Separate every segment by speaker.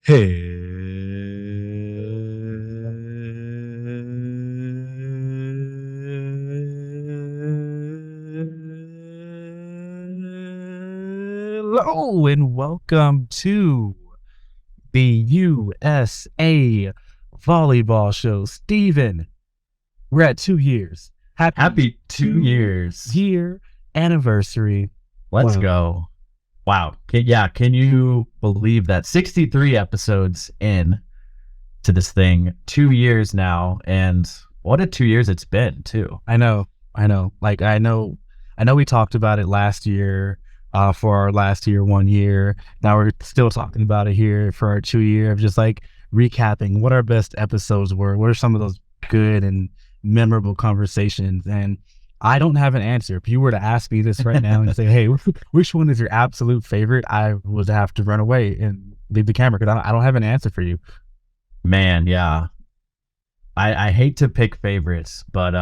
Speaker 1: Hello and welcome to the USA Volleyball Show. Stephen, we're at 2 years.
Speaker 2: Happy 2 years.
Speaker 1: Year anniversary.
Speaker 2: Let's go. Wow. Can you believe that 63 episodes in to this thing, 2 years now, and what a 2 years it's been too.
Speaker 1: I know. Like I know we talked about it last year for our last year 1 year. Now we're still talking about it here for our 2 year of just like recapping what our best episodes were. What are some of those good and memorable conversations? And I don't have an answer. If you were to ask me this right now and say, hey, which one is your absolute favorite? I would have to run away and leave the camera because I don't have an answer for you.
Speaker 2: Man, yeah. I hate to pick favorites, but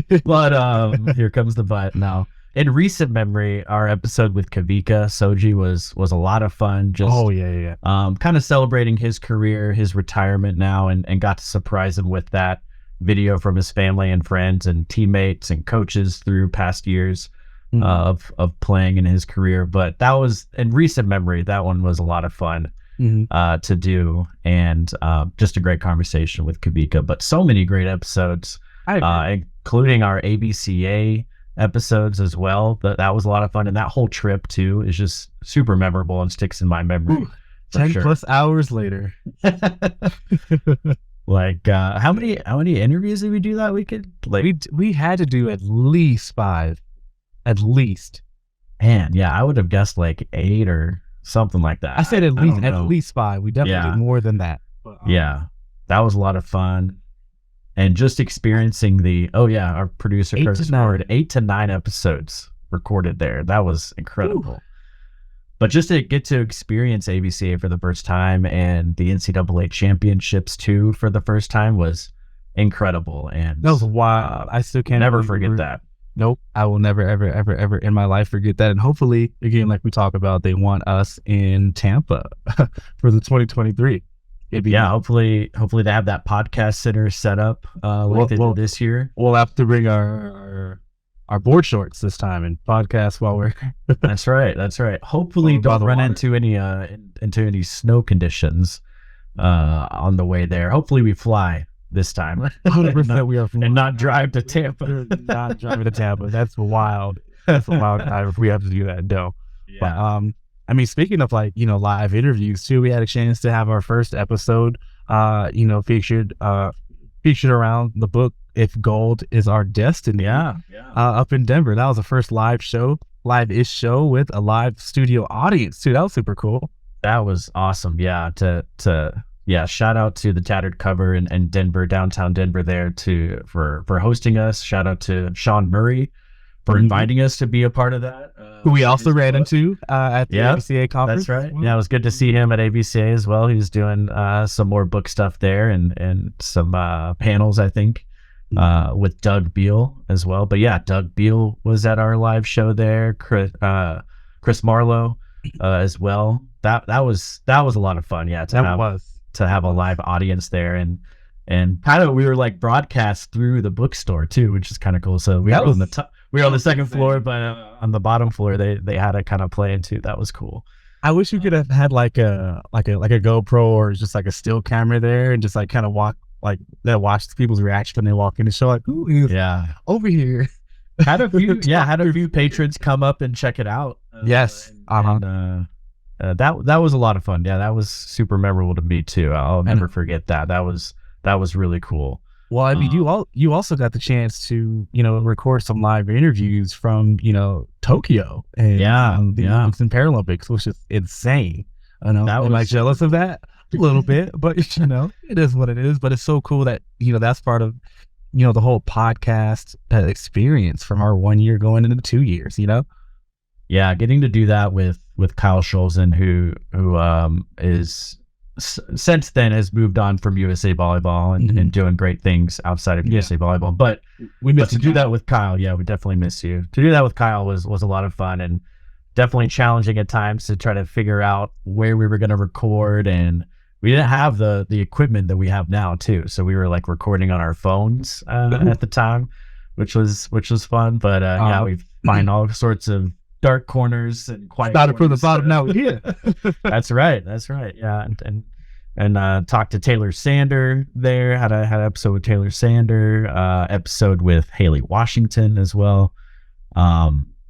Speaker 2: here comes the but now. In recent memory, our episode with Kavika Soji was a lot of fun. Just kind of celebrating his career, his retirement now, and got to surprise him with that video from his family and friends and teammates and coaches through past years of playing in his career. But that was in recent memory. That one was a lot of fun to do, and just a great conversation with Kavika. But so many great episodes, including our ABCA episodes as well. That was a lot of fun, and that whole trip too is just super memorable and sticks in my memory.
Speaker 1: 10 plus hours later.
Speaker 2: Like how many interviews did we do that weekend? Like
Speaker 1: we had to do at least 5, at least.
Speaker 2: Man, yeah, I would have guessed like 8 or something like that.
Speaker 1: I said at least 5. We definitely did more than that.
Speaker 2: But, that was a lot of fun. And just experiencing our producer Curtis Howard, 8 to 9 episodes recorded there. That was incredible. Ooh. But just to get to experience ABCA for the first time and the NCAA championships too for the first time was incredible. And
Speaker 1: that was wild. I still can't
Speaker 2: never forget that.
Speaker 1: Nope. I will never, ever in my life forget that. And hopefully, again, like we talk about, they want us in Tampa for the 2023.
Speaker 2: Hopefully they have that podcast center set up like they did this year.
Speaker 1: We'll have to bring our board shorts this time and podcast while we're
Speaker 2: That's right. Hopefully don't run into any snow conditions on the way there. Hopefully we fly this time.
Speaker 1: 100% we are
Speaker 2: and not drive to Tampa.
Speaker 1: Not driving to Tampa. That's wild. That's a wild time if we have to do that. No.
Speaker 2: Yeah.
Speaker 1: But I mean, speaking of like, live interviews too, we had a chance to have our first episode, featured around the book, If Gold Is Our Destiny, up in Denver. That was the first live-ish show with a live studio audience too. That was super cool.
Speaker 2: That was awesome. Yeah. Shout out to the Tattered Cover in Denver, downtown Denver there for hosting us. Shout out to Sean Murray for inviting us to be a part of that.
Speaker 1: Who we also ran into at the ABCA conference.
Speaker 2: That's right. Yeah, it was good to see him at ABCA as well. He was doing some more book stuff there and some panels, I think, with Doug Beal as well. But yeah, Doug Beal was at our live show there. Chris Marlowe as well. That was a lot of fun. Yeah, to have a live audience there and kind of we were like broadcast through the bookstore too, which is kind of cool. So we were on the second floor, but on the bottom floor they had a kind of play into. That was cool.
Speaker 1: I wish we could have had like a GoPro or just like a still camera there and just like kind of watch people's reaction when they walk in the show. Like, who is over here?
Speaker 2: Had a few patrons come up and check it out.
Speaker 1: Yes.
Speaker 2: That was a lot of fun. Yeah, that was super memorable to me too. I'll never forget that. That was really cool.
Speaker 1: Well, I mean, you also got the chance to record some live interviews from Tokyo and the Olympics and Paralympics, which is insane. I know. Am I jealous of that? A little bit, but it is what it is. But it's so cool that that's part of the whole podcast experience from our 1 year going into 2 years.
Speaker 2: Yeah, getting to do that with Kyle Scholzen, who is since then has moved on from USA Volleyball and doing great things outside of USA Volleyball. But to do that with Kyle, we definitely miss you. To do that with Kyle was a lot of fun, and definitely challenging at times to try to figure out where we were going to record, and we didn't have the equipment that we have now too. So we were like recording on our phones at the time, which was fun. But yeah, we find all sorts of dark corners and quiet.
Speaker 1: Started from the bottom now. Yeah,
Speaker 2: that's right. Yeah, and talked to Taylor Sander there. Had an episode with Taylor Sander, episode with Haley Washington as well.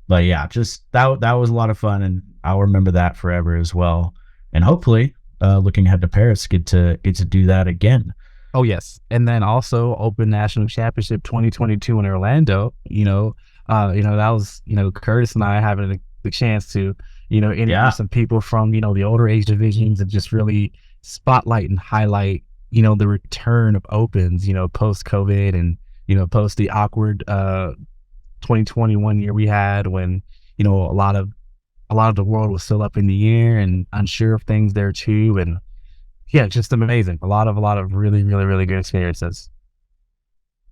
Speaker 2: But yeah, just that was a lot of fun, and I'll remember that forever as well. And hopefully, looking ahead to Paris, get to do that again.
Speaker 1: Oh yes, and then also Open National Championship 2022 in Orlando. That was Curtis and I having the chance to interview some people from the older age divisions and just really spotlight and highlight the return of Opens post COVID and post the awkward 2021 year we had when a lot of the world was still up in the air and unsure of things there too. And yeah, just amazing. A lot of really, really, really good experiences.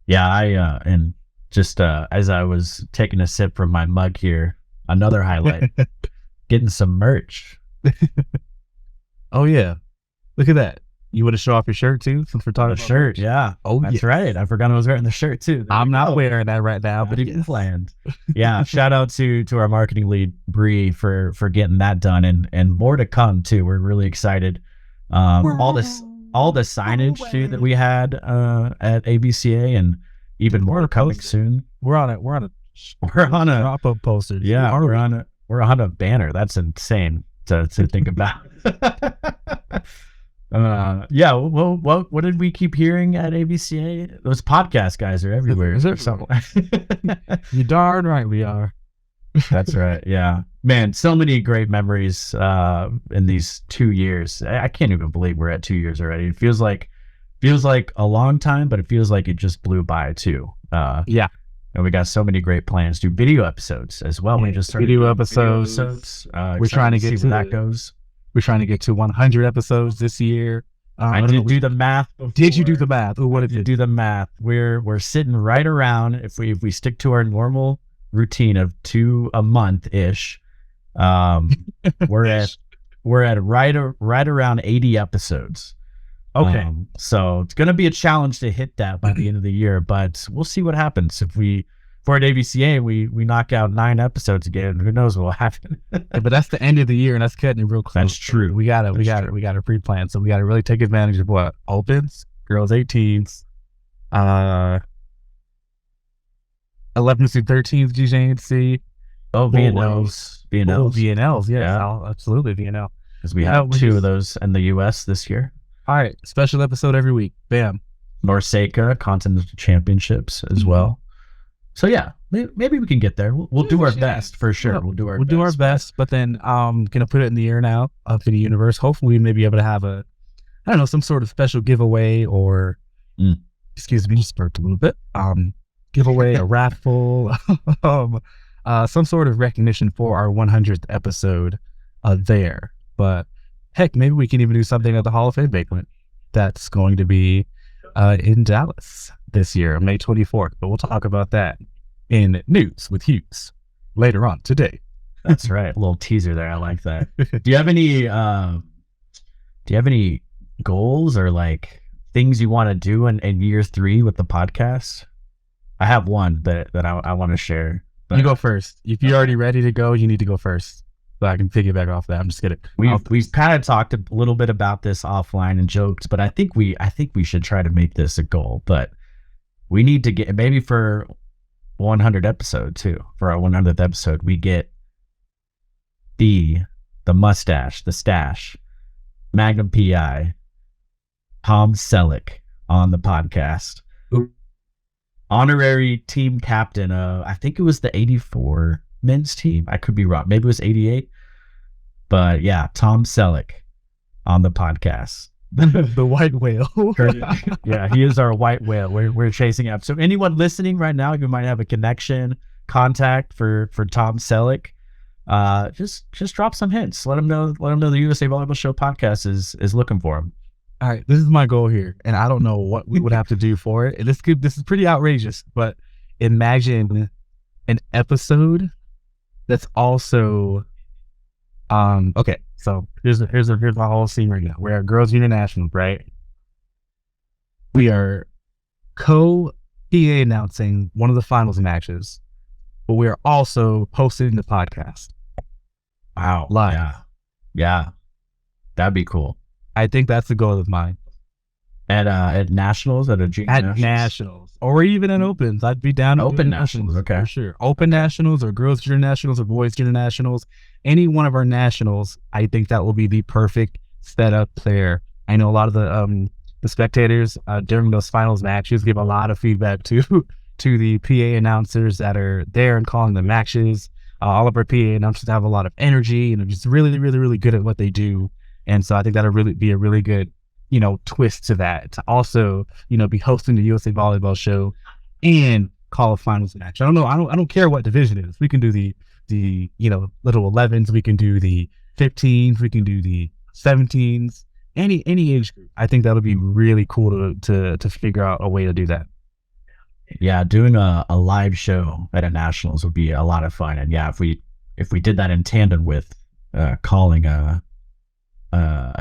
Speaker 2: Yeah, I and just as I was taking a sip from my mug here, another highlight, getting some merch.
Speaker 1: Oh yeah, look at that. You want to show off your shirt too, since we're talking about
Speaker 2: shirt? Yeah.
Speaker 1: Oh,
Speaker 2: that's right. I forgot I was wearing the shirt too.
Speaker 1: I'm not wearing that right now, but it's
Speaker 2: planned. Yeah. Shout out to our marketing lead Bree for getting that done, and more to come too. We're really excited. All the signage too that we had at ABCA, and even more coming soon.
Speaker 1: We're on a drop-up poster.
Speaker 2: Yeah, we're on a banner. That's insane to think about. Yeah. Well, what did we keep hearing at ABCA? Those podcast guys are everywhere.
Speaker 1: Is there something? You darn right we are.
Speaker 2: That's right. Yeah, man. So many great memories in these 2 years. I can't even believe we're at 2 years already. It feels like a long time, but it feels like it just blew by too.
Speaker 1: Yeah.
Speaker 2: And we got so many great plans to do video episodes as well.
Speaker 1: Yeah,
Speaker 2: we just started
Speaker 1: video episodes.
Speaker 2: We're trying to get to that goes.
Speaker 1: We're trying to get to 100 episodes this year.
Speaker 2: I did do the math before.
Speaker 1: Did you do the math? Ooh, what did you
Speaker 2: do the math? We're sitting right around, if we stick to our normal routine of 2 a month ish, we're at right around 80 episodes.
Speaker 1: Okay.
Speaker 2: So it's gonna be a challenge to hit that by the end of the year, but we'll see what happens. If for an ABCA we knock out 9 episodes again, who knows what will happen.
Speaker 1: But that's the end of the year, and that's cutting it real close.
Speaker 2: That's true.
Speaker 1: We got a pre-plan, so we got to really take advantage of what opens, girls 18s, 11s through 13s, GJNC.
Speaker 2: Oh, VNLs.
Speaker 1: VNLs, yeah. Absolutely, VNL.
Speaker 2: Because we have 2 of those in the US this year.
Speaker 1: All right, special episode every week. Bam.
Speaker 2: Norseca Continental Championships as well. So yeah, maybe we can get there. We'll do our best for sure. We'll do our best.
Speaker 1: But then gonna put it in the air now, up in the universe. Hopefully we may be able to have some sort of special giveaway or excuse me, just burped a little bit. Giveaway, a raffle, some sort of recognition for our 100th episode there. But heck, maybe we can even do something at the Hall of Fame banquet that's going to be in Dallas this year, May 24th. But we'll talk about that in News with Hughes later on today.
Speaker 2: That's right. A little teaser there. I like that. Do you have any goals or like things you want to do in year 3 with the podcast? I have one that I want to share.
Speaker 1: But you go first. If you're already ready to go, you need to go first. So I can piggyback off that. I'm just kidding.
Speaker 2: We've kind of talked a little bit about this offline and joked, but I think we should try to make this a goal. But we need to get, maybe for 100 episode too. For our 100th episode, we get the mustache, the stash, Magnum PI, Tom Selleck on the podcast.
Speaker 1: Ooh.
Speaker 2: Honorary team captain of, I think it was the 84 men's team. I could be wrong. Maybe it was 88. But yeah, Tom Selleck on the podcast.
Speaker 1: The white whale.
Speaker 2: Yeah, he is our white whale. We're chasing up. So anyone listening right now, you might have a contact for Tom Selleck. Just drop some hints. Let him know the USA Volleyball Show podcast is looking for him.
Speaker 1: All right, this is my goal here, and I don't know what we would have to do for it. This is pretty outrageous, but imagine an episode that's also Okay, so here's the whole scene right now. We're at Girls International, right? We are co-PA announcing one of the finals matches, but we are also hosting the podcast.
Speaker 2: Wow.
Speaker 1: Live.
Speaker 2: Yeah. That'd be cool.
Speaker 1: I think that's the goal of mine.
Speaker 2: At nationals, at
Speaker 1: nationals, or even at opens. I'd be down to
Speaker 2: open nationals. Okay,
Speaker 1: for sure. Open nationals, or girls junior nationals, or boys junior nationals. Any one of our nationals, I think that will be the perfect setup there. I know a lot of the spectators during those finals matches give a lot of feedback to the PA announcers that are there and calling the matches. All of our PA announcers have a lot of energy and are just really, really, really good at what they do. And so I think that'll really be a really good, twist to that, to also, be hosting the USA Volleyball show and call a finals match. I don't care what division it is. We can do the little 11s. We can do the 15s. We can do the 17s. Any age group. I think that'll be really cool to figure out a way to do that.
Speaker 2: Yeah, doing a live show at a nationals would be a lot of fun. And yeah, if we did that in tandem with calling a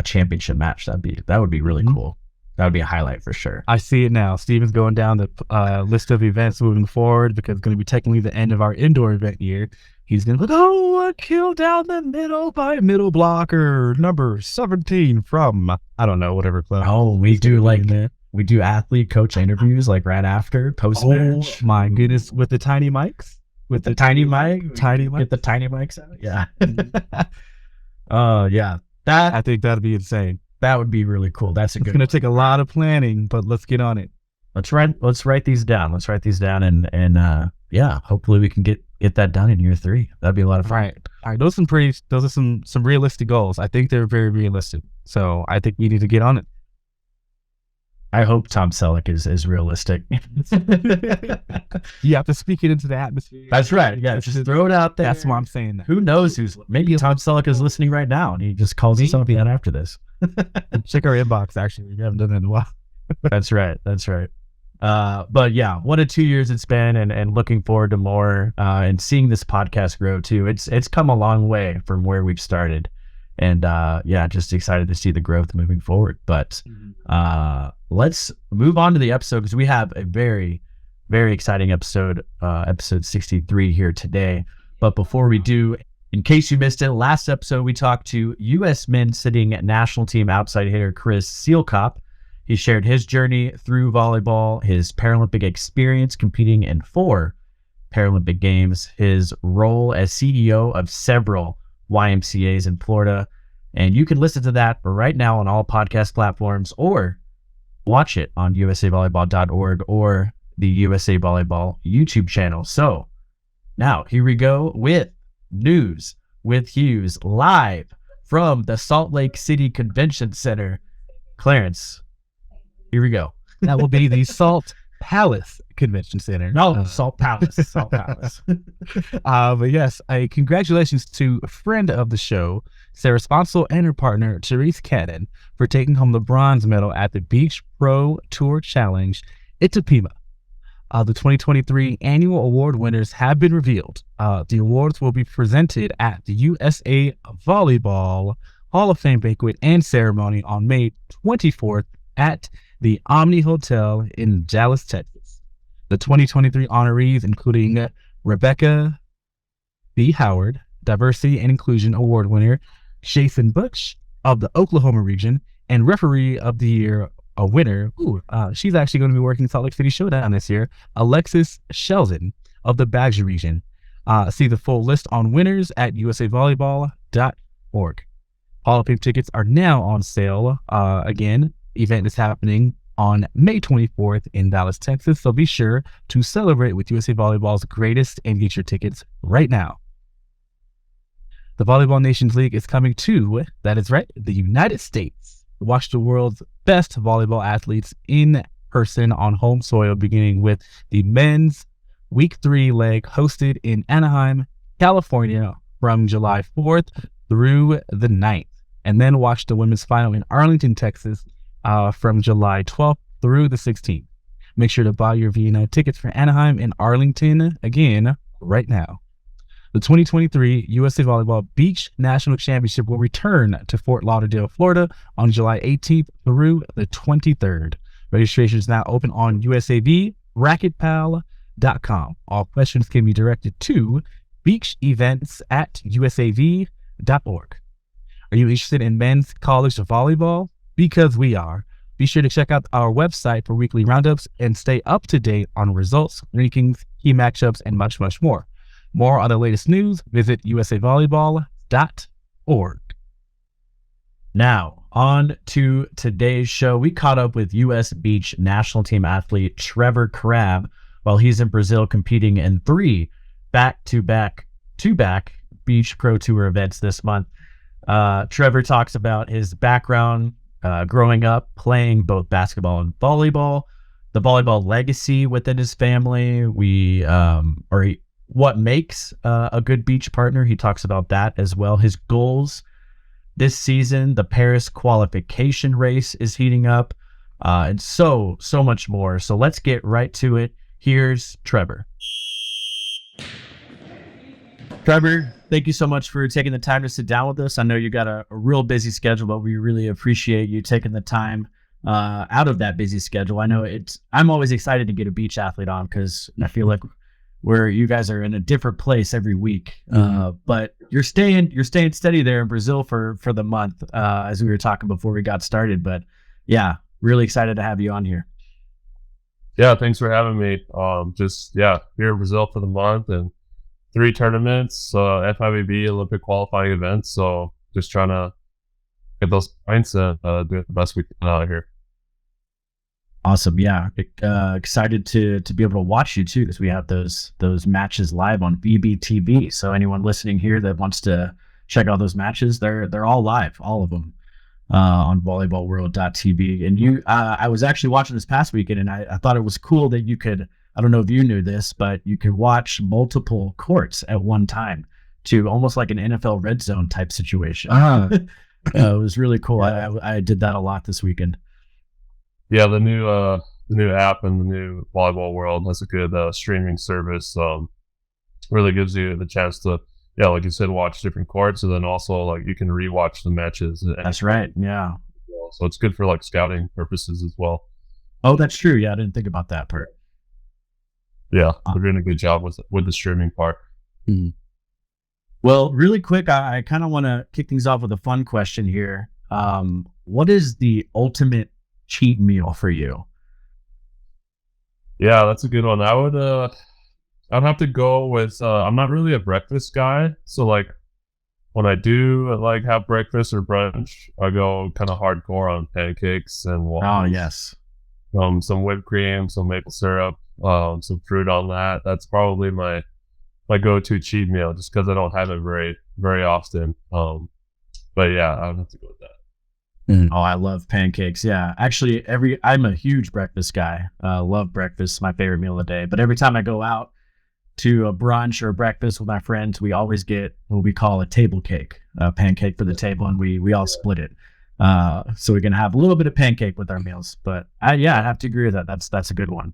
Speaker 2: championship match, that would be really cool. That would be a highlight for sure.
Speaker 1: I see it now. Steven's going down the list of events moving forward, because it's going to be technically the end of our indoor event year. He's going to go, kill down the middle by middle blocker number 17 from, I don't know, whatever club.
Speaker 2: Oh, we do athlete coach interviews like right after post match.
Speaker 1: Oh my goodness, with the tiny mics,
Speaker 2: with the tiny mic,
Speaker 1: get
Speaker 2: the tiny mics out. Yeah. Yeah.
Speaker 1: I think that'd be insane.
Speaker 2: That would be really cool. It's going
Speaker 1: to take a lot of planning, but let's get on it.
Speaker 2: Let's write these down. And yeah, hopefully we can get that done in year 3. That'd be a lot of fun.
Speaker 1: All right. Those are some realistic goals. I think they're very realistic. So I think we need to get on it.
Speaker 2: I hope Tom Selleck is realistic.
Speaker 1: You have to speak it into the atmosphere.
Speaker 2: That's right. Yeah, just throw it out there.
Speaker 1: That's why I'm saying that.
Speaker 2: Who knows maybe Tom Selleck is listening right now and he just calls us up after this.
Speaker 1: Check our inbox, actually. We haven't done that in a while.
Speaker 2: That's right. But yeah, what a 2 years it's been, and looking forward to more, and seeing this podcast grow too. It's come a long way from where we've started. And yeah, just excited to see the growth moving forward. But let's move on to the episode, because we have a very, very exciting episode 63 here today. But before we do, in case you missed it, last episode we talked to U.S. men's sitting national team outside hitter Chris Seelkop. He shared his journey through volleyball, his Paralympic experience competing in 4 Paralympic Games, his role as CEO of several YMCAs in Florida. And you can listen to that right now on all podcast platforms, or watch it on usavolleyball.org or the USA Volleyball YouTube channel. So now here we go with News with Hughes, live from the Salt Lake City Convention Center. Clarence, here we go.
Speaker 1: That will be the Salt Palace Convention Center.
Speaker 2: No, Salt Palace. Salt Palace.
Speaker 1: But yes, congratulations to a friend of the show, Sarah Sponsel, and her partner, Therese Cannon, for taking home the bronze medal at the Beach Pro Tour Challenge at Itapema. The 2023 annual award winners have been revealed. The awards will be presented at the USA Volleyball Hall of Fame banquet and ceremony on May 24th at the Omni Hotel in Dallas, Texas. The 2023 honorees, including Rebecca B. Howard, Diversity and Inclusion Award winner, Jason Butch of the Oklahoma region, and Referee of the Year winner, she's actually going to be working Salt Lake City Showdown this year, Alexis Sheldon of the Badger region. See the full list on winners at usavolleyball.org. Hall of Fame tickets are now on sale. Again, event is happening on May 24th in Dallas, Texas, so be sure to celebrate with USA Volleyball's greatest and get your tickets right now. The Volleyball Nations League is coming to, that is right, the United States. Watch the world's best volleyball athletes in person on home soil, beginning with the men's Week 3 leg hosted in Anaheim, California from July 4th through the 9th. And then watch the women's final in Arlington, Texas from July 12th through the 16th. Make sure to buy your VNI tickets for Anaheim and Arlington again right now. The 2023 USA Volleyball Beach National Championship will return to Fort Lauderdale, Florida on July 18th through the 23rd. Registration is now open on USAVRacketPal.com. All questions can be directed to beachevents@usav.org. Are you interested in men's college volleyball? Because we are. Be sure to check out our website for weekly roundups and stay up to date on results, rankings, key matchups, and much, much more. More on the latest news, visit usavolleyball.org.
Speaker 2: Now, on to today's show. We caught up with U.S. Beach national team athlete Trevor Crabb while he's in Brazil competing in 3 back-to-back Beach Pro Tour events this month. Trevor talks about his background growing up playing both basketball and volleyball, the volleyball legacy within his family, what makes a good beach partner. He talks about that as well. His goals this season, the Paris qualification race is heating up, and so much more. So let's get right to it. Here's Trevor. Trevor, thank you so much for taking the time to sit down with us. I know you got a real busy schedule, but we really appreciate you taking the time out of that busy schedule. I know I'm always excited to get a beach athlete on because I feel like you guys are in a different place every week. But you're staying steady there in Brazil for the month, as we were talking before we got started. But yeah, really excited to have you on here.
Speaker 3: Yeah, thanks for having me. Here in Brazil for the month and 3 tournaments, FIVB Olympic qualifying events. So just trying to get those points and do it the best we can out here.
Speaker 2: Awesome. Yeah. Excited to be able to watch you too, because we have those matches live on VB TV. So anyone listening here that wants to check out those matches, they're all live, all of them, on volleyballworld.tv. And I was actually watching this past weekend, and I thought it was cool that you could, I don't know if you knew this, but you could watch multiple courts at one time, to almost like an NFL red zone type situation. It was really cool. I did that a lot this weekend.
Speaker 3: Yeah, the new app and the new Volleyball World has a good streaming service. Really gives you the chance to, like you said, watch different courts, and then also like you can rewatch the matches.
Speaker 2: That's right. Yeah.
Speaker 3: So it's good for like scouting purposes as well.
Speaker 2: Oh, that's true. Yeah, I didn't think about that part.
Speaker 3: Yeah, they're doing a good job with the streaming part.
Speaker 2: Mm-hmm. Well, really quick, I kind of want to kick things off with a fun question here. What is the ultimate cheat meal for you?
Speaker 3: Yeah, that's a good one. I'd have to go with I'm not really a breakfast guy, so like when I do like have breakfast or brunch, I go kind of hardcore on pancakes and waffles.
Speaker 2: Oh yes.
Speaker 3: Some whipped cream, some maple syrup, some fruit on that. That's probably my go-to cheat meal, just because I don't have it very, very often. But yeah, I would have to go with that.
Speaker 2: Oh, I love pancakes. Yeah, actually, I'm a huge breakfast guy. Love breakfast, my favorite meal of the day. But every time I go out to a brunch or a breakfast with my friends, we always get what we call a table cake, a pancake for the table, and we all split it. So we can have a little bit of pancake with our meals. But I'd have to agree with that. That's a good one.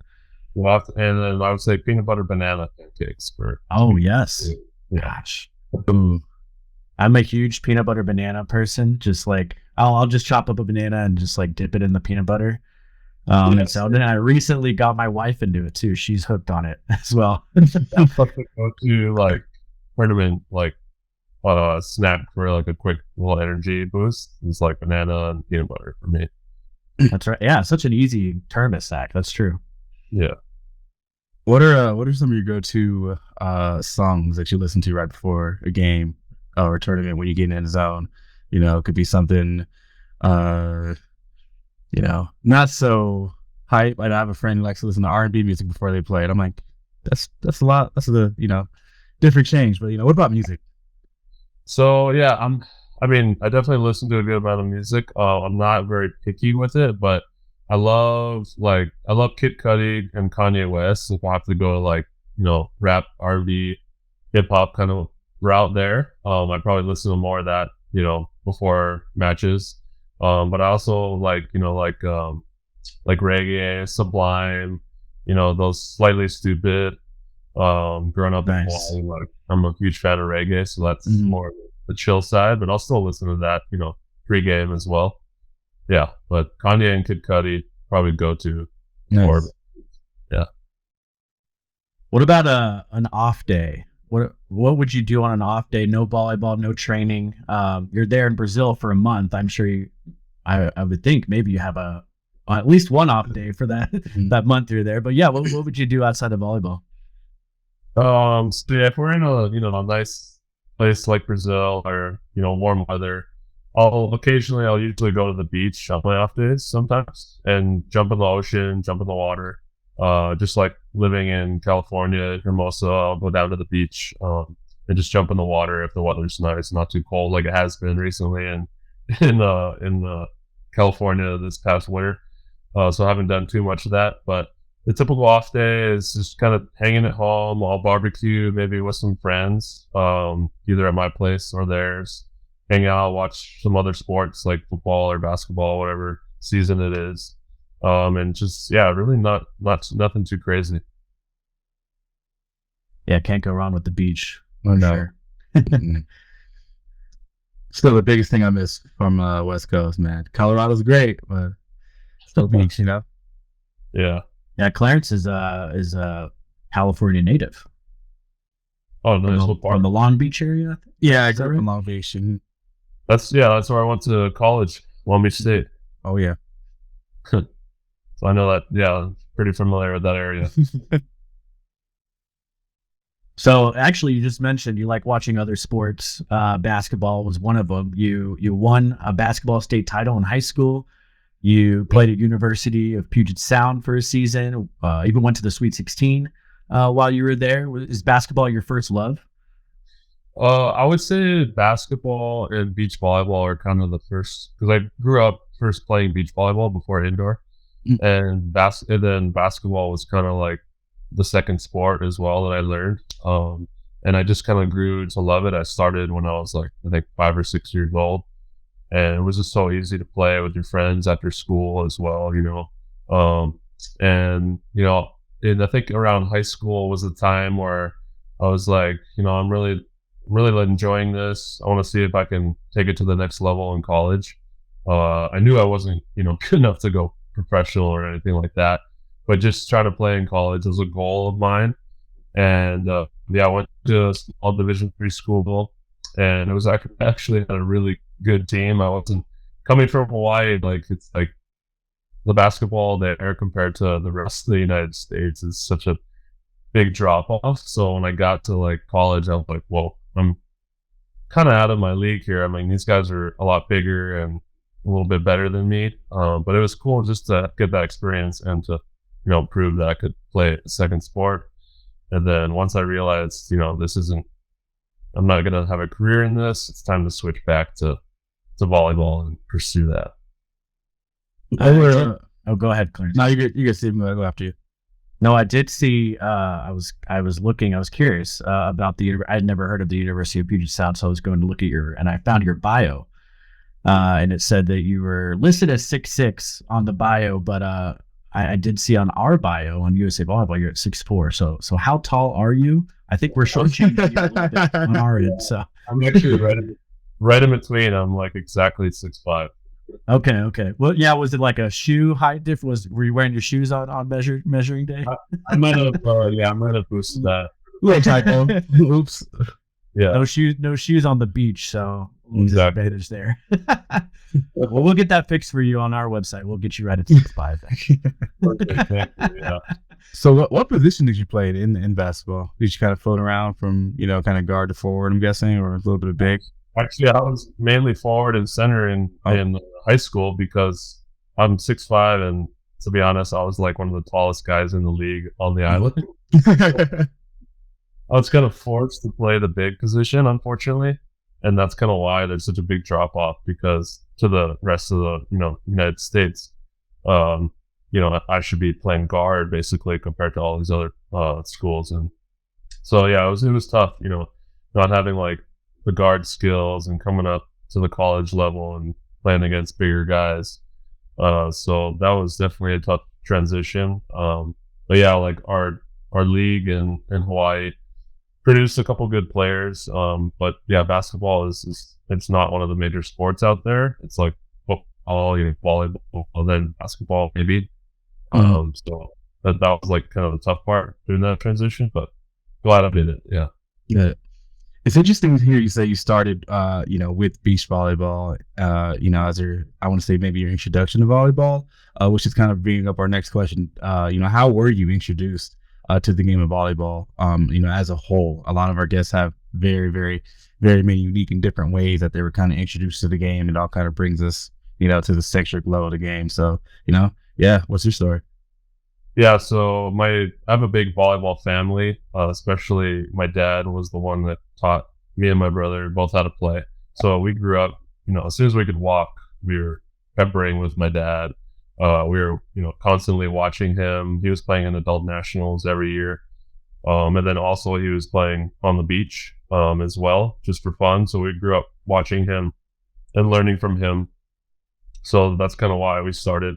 Speaker 3: And then I would say peanut butter banana pancakes for.
Speaker 2: Oh yes,
Speaker 3: yeah.
Speaker 2: Gosh, ooh. I'm a huge peanut butter banana person. Just like I'll just chop up a banana and just like dip it in the peanut butter. And so then I recently got my wife into it too. She's hooked on it as well.
Speaker 3: Go to like tournament like snack for like a quick little energy boost. It's like banana and peanut butter for me.
Speaker 2: That's right. Yeah, such an easy tournament snack. That's true.
Speaker 3: Yeah.
Speaker 1: What are some of your go-to songs that you listen to right before a game or a tournament when you get in the zone? It could be something, not so hype. Like I have a friend who likes to listen to R&B music before they play it. I'm like, that's a lot. That's a different change. But what about music?
Speaker 3: So yeah, I definitely listen to a good amount of music. I'm not very picky with it, but I love Kid Cudi and Kanye West. If I have to go like rap, R&B, hip hop kind of route there, I probably listen to more of that before matches. But I also like reggae, Sublime, those Slightly Stupid, Growing up in Hawaii, like I'm a huge fan of reggae, so that's more the chill side. But I'll still listen to that, pre-game as well. Yeah, but Kanye and Kid Cudi probably go to.
Speaker 1: Nice.
Speaker 3: Yeah.
Speaker 2: What about an off day? What would you do on an off day? No volleyball, no training. You're there in Brazil for a month. I'm sure I would think maybe you have at least one off day for that that month you're there. But yeah, what would you do outside of volleyball?
Speaker 3: So yeah, if we're in a nice place like Brazil or warm weather, I'll usually go to the beach on my off days sometimes and jump in the ocean, jump in the water. Just like living in California, Hermosa, I'll go down to the beach and just jump in the water if the weather's nice, not too cold like it has been recently in California this past winter. So I haven't done too much of that, but the typical off day is just kind of hanging at home. I'll barbecue maybe with some friends, either at my place or theirs. Hang out, watch some other sports like football or basketball, whatever season it is. And just really not nothing too crazy.
Speaker 2: Yeah, can't go wrong with the beach.
Speaker 1: Oh no.
Speaker 2: Sure.
Speaker 1: Still the biggest thing I miss from West Coast, man. Colorado's great, but still beach,
Speaker 3: Yeah.
Speaker 2: Yeah, Clarence is a California native.
Speaker 3: Oh, nice.
Speaker 2: From the Long Beach area?
Speaker 1: Yeah, I grew up in Long Beach.
Speaker 3: That's where I went to college, Long Beach State.
Speaker 1: Oh yeah.
Speaker 3: So I know that, pretty familiar with that area.
Speaker 2: So actually, you just mentioned you like watching other sports. Basketball was one of them. You won a basketball state title in high school. You played at University of Puget Sound for a season. Even went to the Sweet 16 while you were there. Is basketball your first love?
Speaker 3: I would say basketball and beach volleyball are kind of the first, because I grew up first playing beach volleyball before indoor, and then basketball was kind of like the second sport as well that I learned. And I just kind of grew to love it. I started when I was like, I think 5 or 6 years old, and it was just so easy to play with your friends after school as well, and I think around high school was the time where I was like, I'm really enjoying this. I want to see if I can take it to the next level in college. I knew I wasn't, good enough to go professional or anything like that, but just trying to play in college was a goal of mine. And I went to a small Division III school, and it was actually had a really good team. I wasn't coming from Hawaii, like it's like the basketball there compared to the rest of the United States is such a big drop off. So when I got to like college, I was like, whoa, I'm kind of out of my league here. I mean, these guys are a lot bigger and a little bit better than me. But it was cool just to get that experience and to, prove that I could play a second sport. And then once I realized, I'm not going to have a career in this, it's time to switch back to volleyball and pursue that.
Speaker 2: Go ahead, Clarence.
Speaker 1: No, you get Stephen. I'll go after you.
Speaker 2: No, I did see. I was curious about I had never heard of the University of Puget Sound, so I was going to look at and I found your bio, and it said that you were listed as 6'6" on the bio, but I did see on our bio on USA Volleyball you're at 6'4". So how tall are you? I think we're shortchanging you a little bit on our end. So
Speaker 3: I'm actually right in between. I'm like exactly 6'5".
Speaker 2: Okay. Well, yeah. Was it like a shoe height difference? Were you wearing your shoes on measuring day?
Speaker 3: I might have. I might have boosted that.
Speaker 1: Little typo. Oops.
Speaker 3: Yeah.
Speaker 2: No shoes on the beach. So
Speaker 3: exactly.
Speaker 2: Advantage there. Well, we'll get that fixed for you on our website. We'll get you right at 6'5".
Speaker 3: Yeah.
Speaker 1: So what position did you play in basketball? Did you kind of float around from kind of guard to forward, I'm guessing, or a little bit of big?
Speaker 3: Actually, I was mainly forward and center in high school because I'm 6'5", and to be honest, I was like one of the tallest guys in the league on the island. I was kind of forced to play the big position, unfortunately, and that's kind of why there's such a big drop off, because to the rest of the United States, I should be playing guard basically compared to all these other schools, and so it was tough, not having like the guard skills and coming up to the college level and playing against bigger guys. So that was definitely a tough transition. But yeah, like our our league in Hawaii produced a couple good players. But yeah, basketball is it's not one of the major sports out there. It's like football, volleyball, and then basketball maybe. So that was like kind of the tough part doing that transition, but glad I did it. Yeah.
Speaker 1: Yeah. It's interesting to hear you say you started, with beach volleyball, as I want to say maybe your introduction to volleyball, which is kind of bringing up our next question. How were you introduced to the game of volleyball? As a whole, a lot of our guests have very, very, very many unique and different ways that they were kind of introduced to the game. It all kind of brings us, to the centric level of the game. So, what's your story?
Speaker 3: Yeah, so I have a big volleyball family. Especially my dad was the one that taught me and my brother both how to play. So we grew up, as soon as we could walk, we were peppering with my dad. We were, constantly watching him. He was playing in adult nationals every year. And then also he was playing on the beach as well, just for fun. So we grew up watching him and learning from him. So that's kind of why we started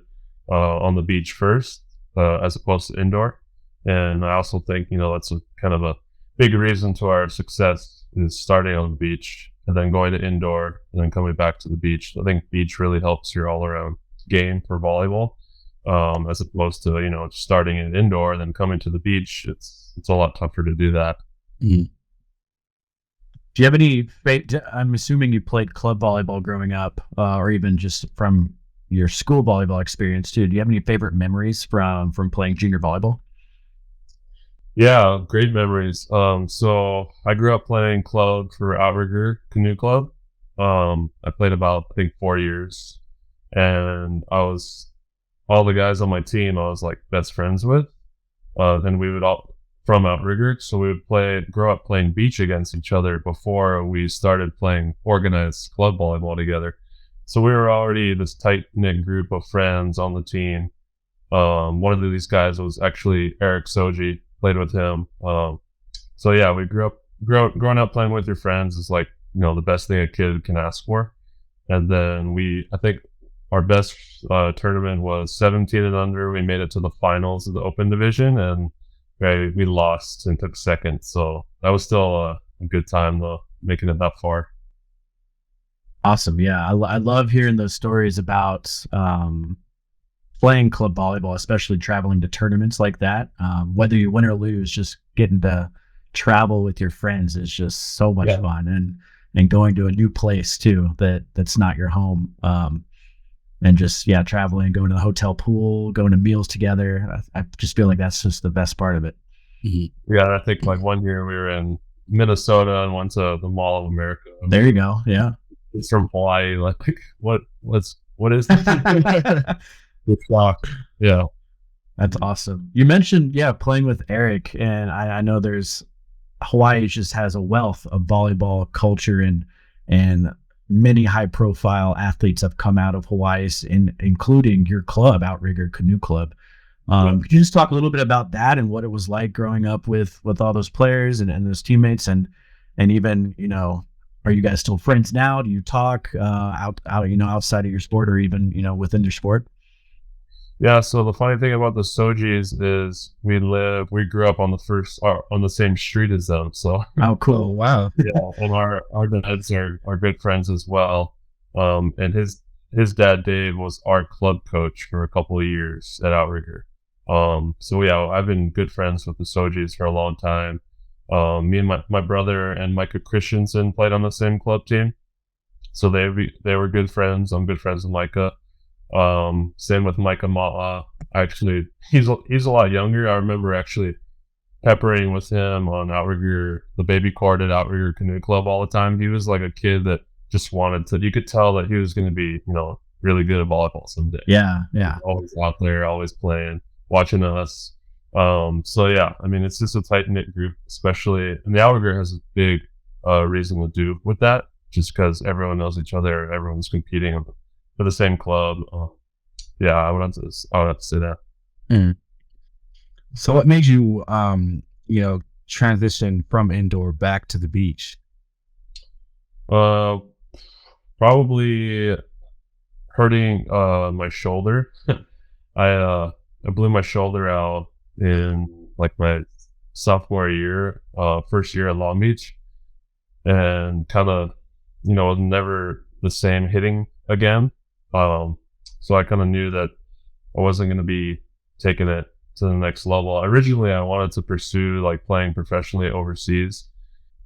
Speaker 3: on the beach first. As opposed to indoor. And I also think, that's kind of a big reason to our success is starting on the beach and then going to indoor and then coming back to the beach. I think beach really helps your all around game for volleyball, as opposed to, starting in indoor and then coming to the beach. It's a lot tougher to do that.
Speaker 2: Mm-hmm. Do you have any, I'm assuming you played club volleyball growing up, or even just from your school volleyball experience too. Do you have any favorite memories from playing junior volleyball?
Speaker 3: Yeah, great memories. So I grew up playing club for Outrigger Canoe Club. I played about, I think, 4 years, and all the guys on my team I was like best friends with. And we would all from Outrigger, so we would grow up playing beach against each other before we started playing organized club volleyball together. So we were already this tight-knit group of friends on the team. One of these guys was actually Eric Soji, played with him. So yeah, we growing up playing with your friends is like, the best thing a kid can ask for. And then I think our best tournament was 17 and under. We made it to the finals of the open division, and we lost and took second. So that was still a good time though, making it that far.
Speaker 2: Awesome. Yeah. I love hearing those stories about playing club volleyball, especially traveling to tournaments like that. Whether you win or lose, just getting to travel with your friends is just so much fun, and going to a new place too, that's not your home. And just, traveling, going to the hotel pool, going to meals together. I just feel like that's just the best part of it.
Speaker 3: Mm-hmm. Yeah. I think like one year we were in Minnesota and went to the Mall of America.
Speaker 2: There you go. Yeah.
Speaker 3: It's from Hawaii. Like, what is this? It's shock. Yeah.
Speaker 2: That's awesome. You mentioned, playing with Eric, and I know Hawaii just has a wealth of volleyball culture, and many high profile athletes have come out of Hawaii, including your club, Outrigger Canoe Club. Could you just talk a little bit about that and what it was like growing up with all those players and those teammates, and even, are you guys still friends now? Do you talk outside of your sport, or even, within your sport?
Speaker 3: Yeah. So the funny thing about the Sojis is we grew up on the same street as them. So
Speaker 2: oh, cool. Wow.
Speaker 3: Yeah. And our dads are good friends as well. And his dad, Dave, was our club coach for a couple of years at Outrigger. So yeah, I've been good friends with the Sojis for a long time. Me and my brother and Micah Christensen played on the same club team, so they were good friends. I'm good friends with Micah. Same with Micah Ma'a. Actually, he's a lot younger. I remember actually peppering with him on Outrigger, the baby court at Outrigger Canoe Club all the time. He was like a kid that just wanted to. You could tell that he was going to be, really good at volleyball someday.
Speaker 2: Yeah.
Speaker 3: Always out there, always playing, watching us. So yeah, I mean, it's just a tight knit group, especially, and the Outrigger has a big reason to do with that, just because everyone knows each other, everyone's competing for the same club. Yeah, I would have to say that.
Speaker 1: Mm. So, what made you, transition from indoor back to the beach?
Speaker 3: Probably hurting my shoulder. I blew my shoulder out in like my sophomore year, first year at Long Beach, and kind of, never the same hitting again. So I kind of knew that I wasn't going to be taking it to the next level. Originally, I wanted to pursue like playing professionally overseas.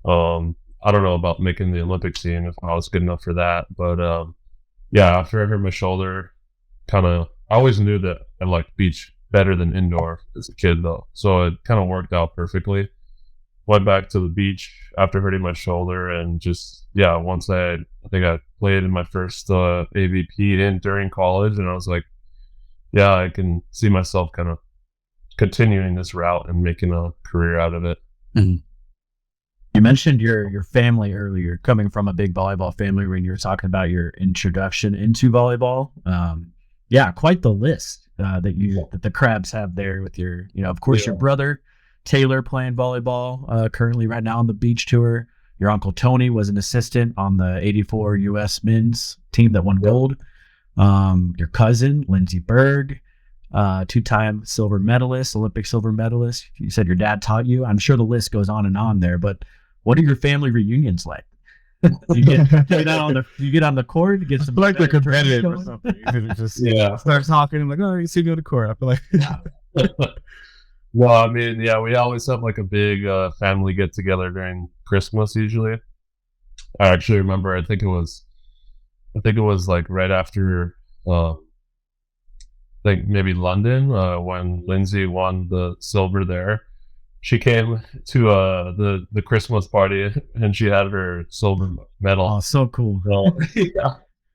Speaker 3: I don't know about making the Olympic team if I was good enough for that, but yeah, after I hurt my shoulder, I always knew that I liked beach better than indoor as a kid though, so it kind of worked out perfectly. Went back to the beach after hurting my shoulder, and just once I think I played in my first AVP during college, and I was like, yeah, I can see myself kind of continuing this route and making a career out of it.
Speaker 2: Mm-hmm. You mentioned your family earlier, coming from a big volleyball family when you were talking about your introduction into volleyball. Yeah, quite the list that the Crabbs have there with your, of course, your brother Taylor playing volleyball currently right now on the beach tour. Your uncle Tony was an assistant on the '84 U.S. men's team that won gold. Your cousin Lindsey Berg, two-time silver medalist, Olympic silver medalist. You said your dad taught you. I'm sure the list goes on and on there, but what are your family reunions like? You get on the court, you get some
Speaker 1: like they're competitive or something. Just start talking and like, oh, you see me on the court. I feel like
Speaker 3: well, I mean, we always have like a big family get together during Christmas usually. I actually remember I think it was like right after I think maybe London, when Lindsay won the silver there. She came to the Christmas party and she had her silver medal.
Speaker 2: Oh, so cool.
Speaker 3: So,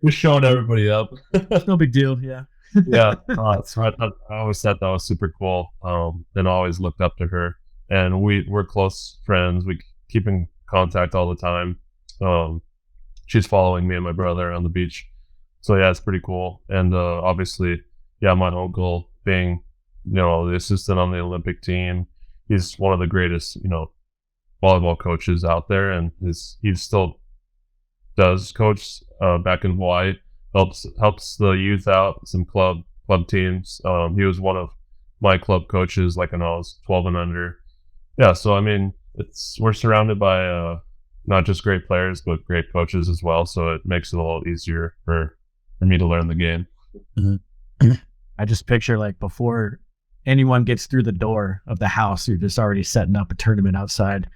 Speaker 3: just showing everybody up.
Speaker 2: No big deal. Yeah.
Speaker 3: So I always thought that was super cool. And I always looked up to her, and we're close friends. We keep in contact all the time. She's following me and my brother on the beach. So yeah, it's pretty cool. And obviously, my uncle being, the assistant on the Olympic team, he's one of the greatest, volleyball coaches out there, and he still does coach back in Hawaii. Helps the youth out, some club teams. He was one of my club coaches, like when I was 12 and under. Yeah, so I mean, we're surrounded by not just great players, but great coaches as well. So it makes it a little easier for me to learn the game.
Speaker 2: Mm-hmm. I just picture like before anyone gets through the door of the house, you're just already setting up a tournament outside,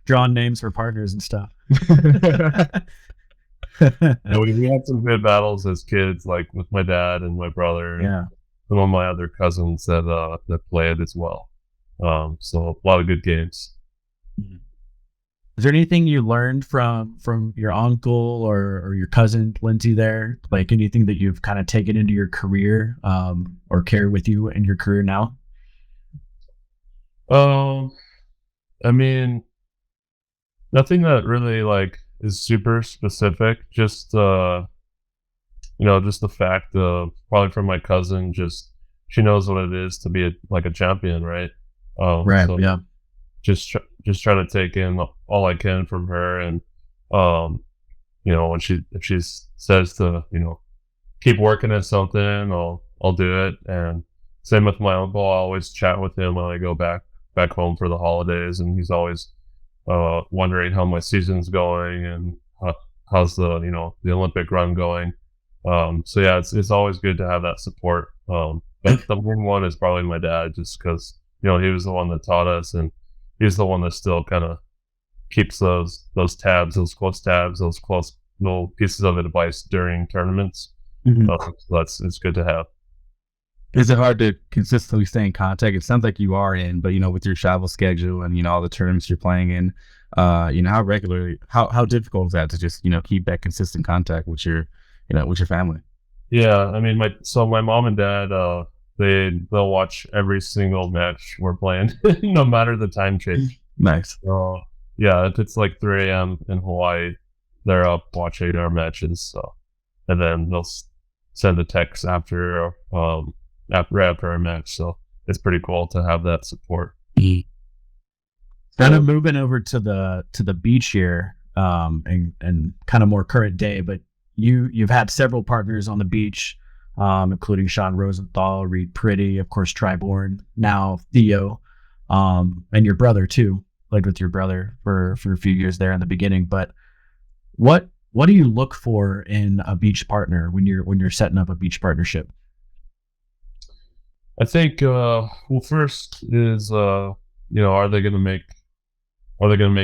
Speaker 2: drawing names for partners and stuff.
Speaker 3: We had some good battles as kids, like with my dad and my brother, and some of my other cousins that played as well. So a lot of good games.
Speaker 2: Is there anything you learned from your uncle or your cousin Lindsay there? Like anything that you've kind of taken into your career or carry with you in your career now?
Speaker 3: I mean, nothing that really like is super specific. Just just the fact of probably from my cousin, just she knows what it is to be a champion, right?
Speaker 2: Right. So yeah.
Speaker 3: Just trying to take in all I can from her, and when if she says to keep working at something, I'll do it. And same with my uncle. I always chat with him when I go back home for the holidays, and he's always wondering how my season's going and how's the the Olympic run going. So yeah, it's always good to have that support. But the main one is probably my dad, just because he was the one that taught us, and he's the one that still kind of keeps those close tabs, those close little pieces of advice during tournaments. Mm-hmm. So it's good to have.
Speaker 1: Is it hard to consistently stay in contact? It sounds like you are in, but with your travel schedule and all the tournaments you're playing in, how regularly, how difficult is that to just keep that consistent contact with your family?
Speaker 3: Yeah, I mean, my mom and dad, they'll watch every single match we're playing, no matter the time change.
Speaker 1: Nice.
Speaker 3: Yeah, if it's like 3 a.m. in Hawaii, they're up watching our matches. So, and then they'll send a text after our match. So it's pretty cool to have that support.
Speaker 2: Kind of moving over to the beach here, and kind of more current day, but you've had several partners on the beach, including Sean Rosenthal, Reed Pretty, of course, Triborn, now Theo. and your brother too. Played with your brother for a few years there in the beginning. But what do you look for in a beach partner when you're setting up a beach partnership?
Speaker 3: I think well, first is are they gonna make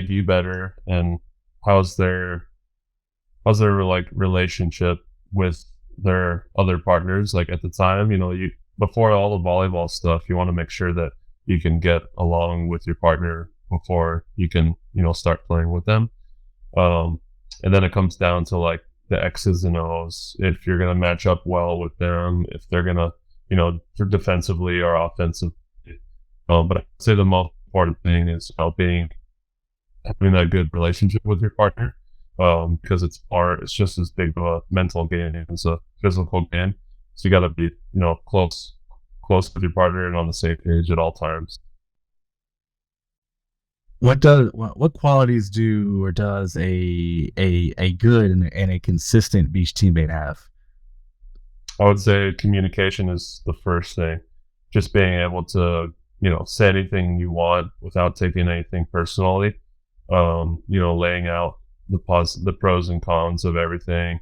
Speaker 3: you better, and how's their like relationship with their other partners, like at the time, you before all the volleyball stuff, you want to make sure that you can get along with your partner before you can start playing with them. And then it comes down to like the X's and O's, if you're going to match up well with them, if they're going to defensively or offensively. But I'd say the most important thing is having that good relationship with your partner, because it's just as big of a mental game as a physical game. So you got to be close with your partner and on the same page at all times.
Speaker 1: What qualities does a good and a consistent beach teammate have?
Speaker 3: I would say communication is the first thing. Just being able to say anything you want without taking anything personally. Laying out the pros and cons of everything,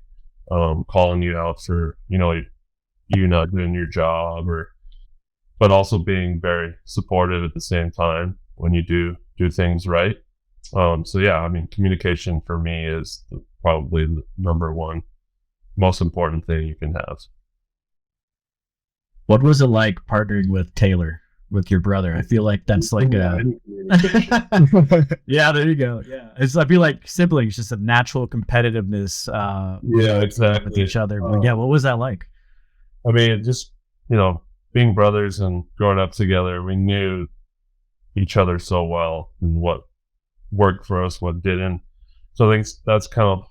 Speaker 3: calling you out for you not doing your job, but also being very supportive at the same time when you do things right. So yeah, I mean, communication for me is probably the number one most important thing you can have.
Speaker 2: What was it like partnering with Taylor, with your brother? I feel like that's like yeah, there you go. Yeah, I feel like siblings, just a natural competitiveness.
Speaker 3: Yeah, exactly.
Speaker 2: With each other. But yeah, what was that like?
Speaker 3: I mean, just being brothers and growing up together, we knew each other so well and what worked for us, what didn't. So I think that's kind of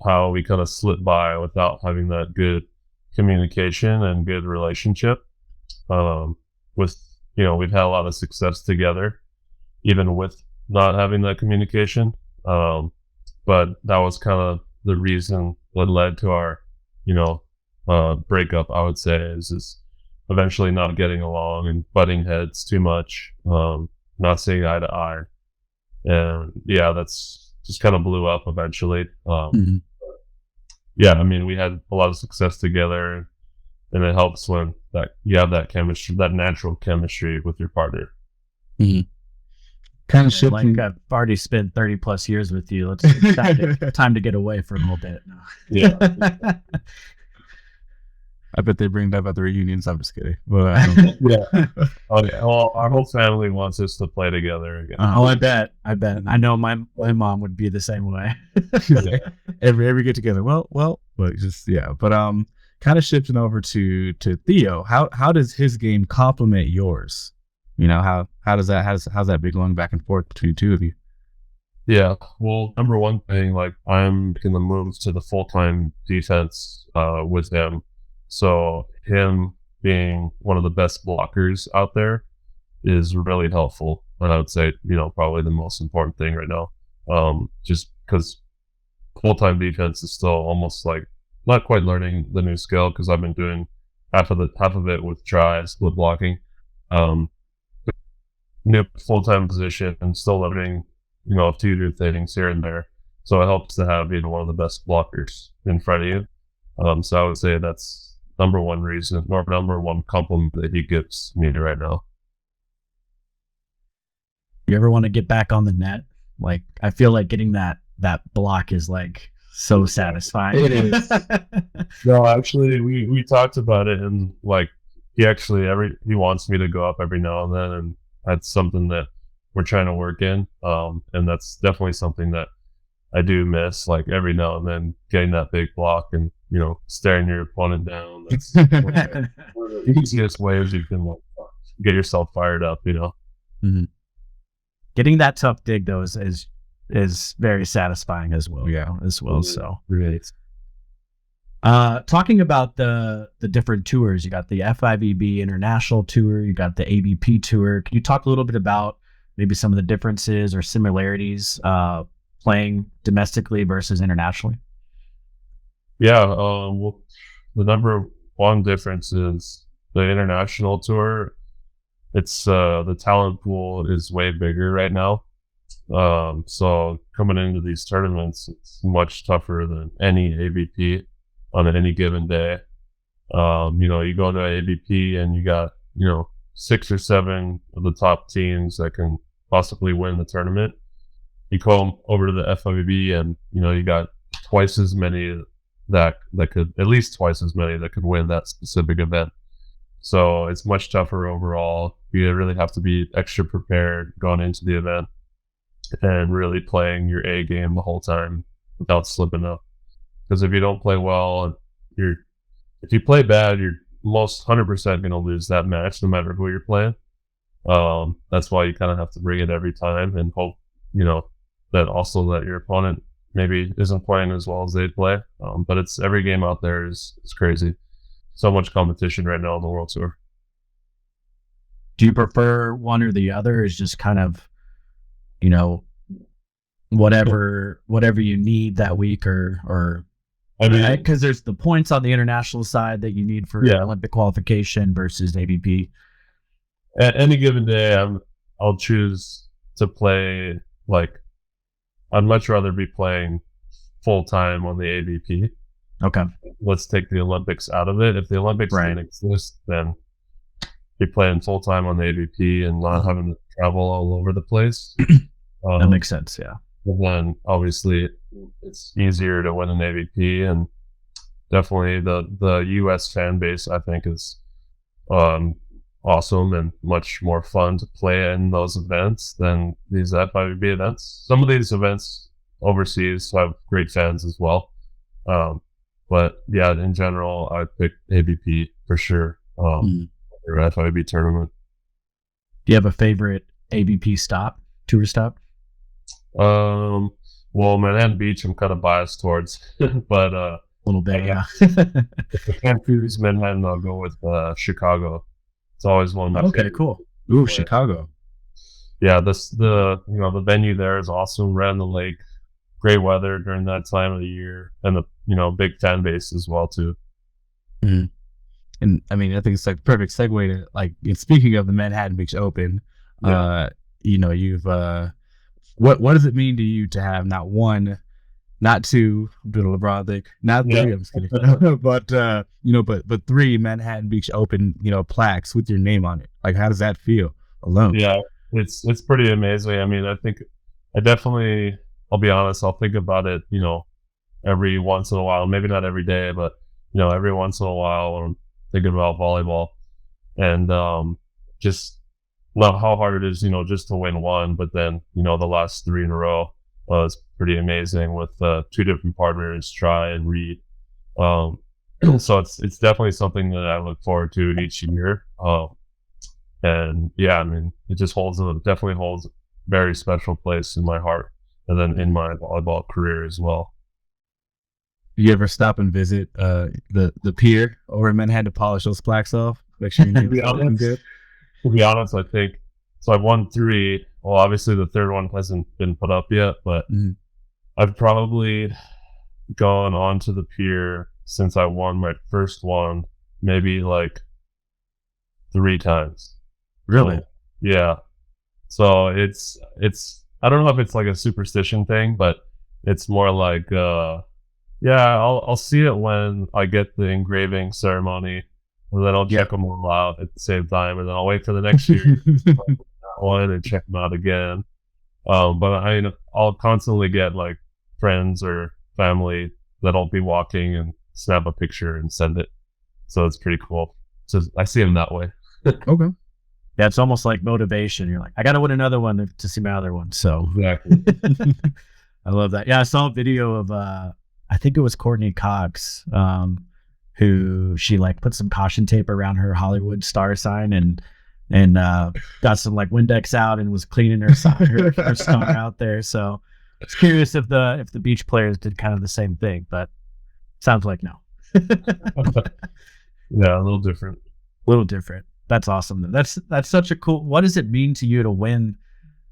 Speaker 3: how we kind of slipped by without having that good communication and good relationship. We've had a lot of success together, even with not having that communication. But that was kind of the reason what led to our, breakup, I would say, is eventually not getting along and butting heads too much, not seeing eye to eye. And yeah, that's just kind of blew up eventually. Yeah, I mean, we had a lot of success together, and it helps when that you have that chemistry, that natural chemistry with your partner.
Speaker 1: Mm-hmm. Kind of shifting.
Speaker 2: Like I've already spent 30 plus years with you. It's time to get away for a little bit. No.
Speaker 3: Yeah.
Speaker 1: I bet they bring that up at the reunions. I'm just kidding. But,
Speaker 3: yeah. Okay. Well, our whole family wants us to play together again.
Speaker 2: I bet. I know my mom would be the same way.
Speaker 1: every get together. Well, but just yeah. But kind of shifting over to Theo. How does his game complement yours? How does how's that big going back and forth between the two of you?
Speaker 3: Yeah. Well, number one thing, like I'm making the moves to the full-time defense with him. So him being one of the best blockers out there is really helpful. And I would say, probably the most important thing right now. Just because full-time defense is still almost like not quite learning the new skill, because I've been doing half of it with split blocking. New full-time position and still learning, a few new things here and there. So it helps to have, one of the best blockers in front of you. So I would say that's number one reason, or number one compliment that he gives me right now.
Speaker 2: You ever want to get back on the net? Like, I feel like getting that block is like so satisfying.
Speaker 3: It is. No, actually, we talked about it, and like he wants me to go up every now and then, and that's something that we're trying to work in. And that's definitely something that I do miss, like every now and then getting that big block and staring your opponent down. That's one of the easiest ways you can get yourself fired up.
Speaker 2: Mm-hmm. Getting that tough dig though is very satisfying as well.
Speaker 1: Yeah,
Speaker 2: as well. So
Speaker 1: really.
Speaker 2: Talking about the different tours, you got the FIVB International Tour, you got the ABP Tour. Can you talk a little bit about maybe some of the differences or similarities playing domestically versus internationally?
Speaker 3: Yeah, well, the number one difference is the international tour it's the talent pool is way bigger right now. So coming into these tournaments, it's much tougher than any AVP on any given day. You go to AVP and you got, 6 or 7 of the top teams that can possibly win the tournament. You come over to the FIVB and, you got twice as many that could, at least twice as many that could win that specific event. So it's much tougher overall. You really have to be extra prepared going into the event and really playing your A game the whole time without slipping up. Because if you don't play well, if you play bad, you're most 100% going to lose that match no matter who you're playing. That's why you kind of have to bring it every time and hope, that your opponent maybe isn't playing as well as they play. But it's every game out there is crazy. So much competition right now on the World Tour.
Speaker 2: Do you prefer one or the other? Is just kind of, whatever you need that week, or I mean, because there's the points on the international side that you need for Olympic qualification versus AVP.
Speaker 3: At any given day, I'll choose to play, I'd much rather be playing full time on the AVP.
Speaker 2: Okay.
Speaker 3: Let's take the Olympics out of it. If the Olympics didn't exist, then be playing full time on the AVP and not having to travel all over the place.
Speaker 2: That makes sense, yeah.
Speaker 3: And then obviously it's easier to win an AVP, and definitely the US fan base, I think, is awesome and much more fun to play in those events than these FIVB events. Some of these events overseas have great fans as well. But yeah, in general, I pick AVP for sure. Or FIVB tournament.
Speaker 2: Do you have a favorite AVP tour stop?
Speaker 3: Well, Manhattan Beach, I'm kind of biased towards, but
Speaker 2: a little bit, yeah.
Speaker 3: If I can't choose Manhattan, I'll go with Chicago. It's always one of my favorites.
Speaker 2: Cool. Ooh, Chicago.
Speaker 3: Yeah, the venue there is awesome. Right on the lake, great weather during that time of the year, and the big fan base as well too.
Speaker 1: Mm-hmm. And I mean, I think it's like perfect segue to speaking of the Manhattan Beach Open. You've what does it mean to you to have not one, not two, do the LeBron thing, not three, I'm just kidding, but 3 Manhattan Beach Open, plaques with your name on it? Like, how does that feel alone?
Speaker 3: Yeah, it's pretty amazing. I mean, I think I'll be honest, I'll think about it, every once in a while, maybe not every day, but, every once in a while when I'm thinking about volleyball, and just how hard it is, just to win one, but then, the last 3 in a row was pretty amazing with 2 different partners, Try and Reed. So it's definitely something that I look forward to each year. And yeah, I mean, it just definitely holds a very special place in my heart, and then in my volleyball career as well.
Speaker 1: You ever stop and visit the pier over in Manhattan to polish those plaques off? Make sure you
Speaker 3: to be honest, I think so. I've won 3. Well, obviously the 3rd one hasn't been put up yet, but I've probably gone onto the pier since I won my first one, maybe 3 times.
Speaker 1: Really?
Speaker 3: So, yeah. So it's I don't know if it's like a superstition thing, but it's more like I'll see it when I get the engraving ceremony, and then I'll check them all out at the same time, and then I'll wait for the next year that one and check them out again. But I'll constantly get friends or family that'll be walking and snap a picture and send it. So it's pretty cool. So I see them that way.
Speaker 1: Okay.
Speaker 2: Yeah, it's almost like motivation. You're like, I got to win another one to see my other one. So
Speaker 3: exactly.
Speaker 2: I love that. Yeah, I saw a video of I think it was Courtney Cox, who she put some caution tape around her Hollywood star sign and got some Windex out and was cleaning her star out there. So it's curious if the beach players did kind of the same thing, but sounds like no.
Speaker 3: Yeah, a little different.
Speaker 2: That's awesome. That's such a cool. What does it mean to you to win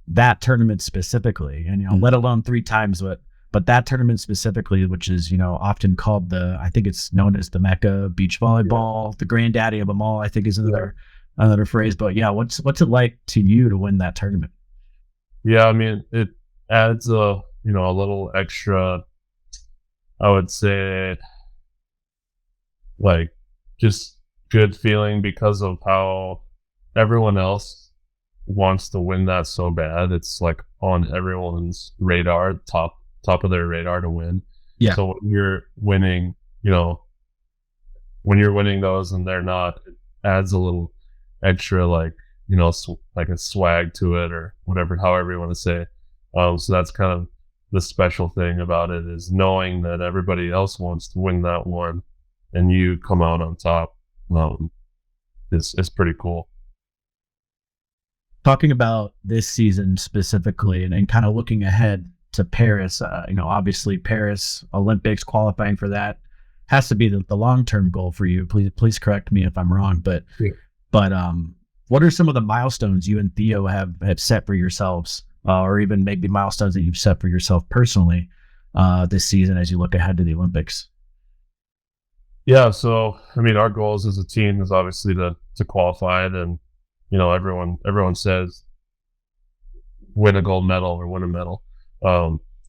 Speaker 2: that tournament specifically? And let alone 3 times, but that tournament specifically, which is often called I think it's known as the Mecca Beach Volleyball, the granddaddy of them all, I think is another another phrase, but yeah, what's it like to you to win that tournament?
Speaker 3: Yeah, I mean, it adds a little extra, I would say, like, just good feeling because of how everyone else wants to win that so bad. It's like on everyone's radar, top of their radar to win.
Speaker 2: Yeah.
Speaker 3: So when you're winning, when you're winning those and they're not, it adds a little extra, like, like a swag to it, or whatever, however you want to say. So that's kind of the special thing about it, is knowing that everybody else wants to win that one and you come out on top. It's pretty cool.
Speaker 2: Talking about this season specifically, and kind of looking ahead to Paris, obviously Paris Olympics, qualifying for that has to be the long-term goal for you. Please correct me if I'm wrong, but
Speaker 3: Yeah.
Speaker 2: What are some of the milestones you and Theo have set for yourselves, or even maybe milestones that you've set for yourself personally this season as you look ahead to the Olympics?
Speaker 3: Yeah, so I mean, our goals as a team is obviously to qualify it, and everyone says win a gold medal or win a medal,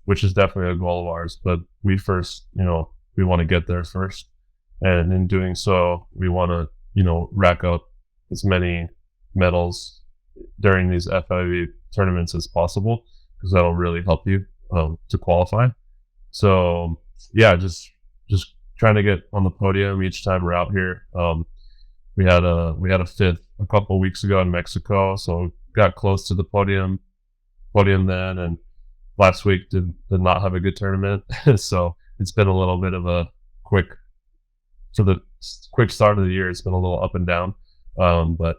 Speaker 3: which is definitely a goal of ours. But we first, we want to get there first, and in doing so, we want to rack up as many medals during these FIVB tournaments as possible, because that'll really help you to qualify. So yeah, just trying to get on the podium each time we're out here. We had a fifth a couple of weeks ago in Mexico, so got close to the podium then, and last week did not have a good tournament. So it's been a little bit of a quick start of the year. It's been a little up and down, but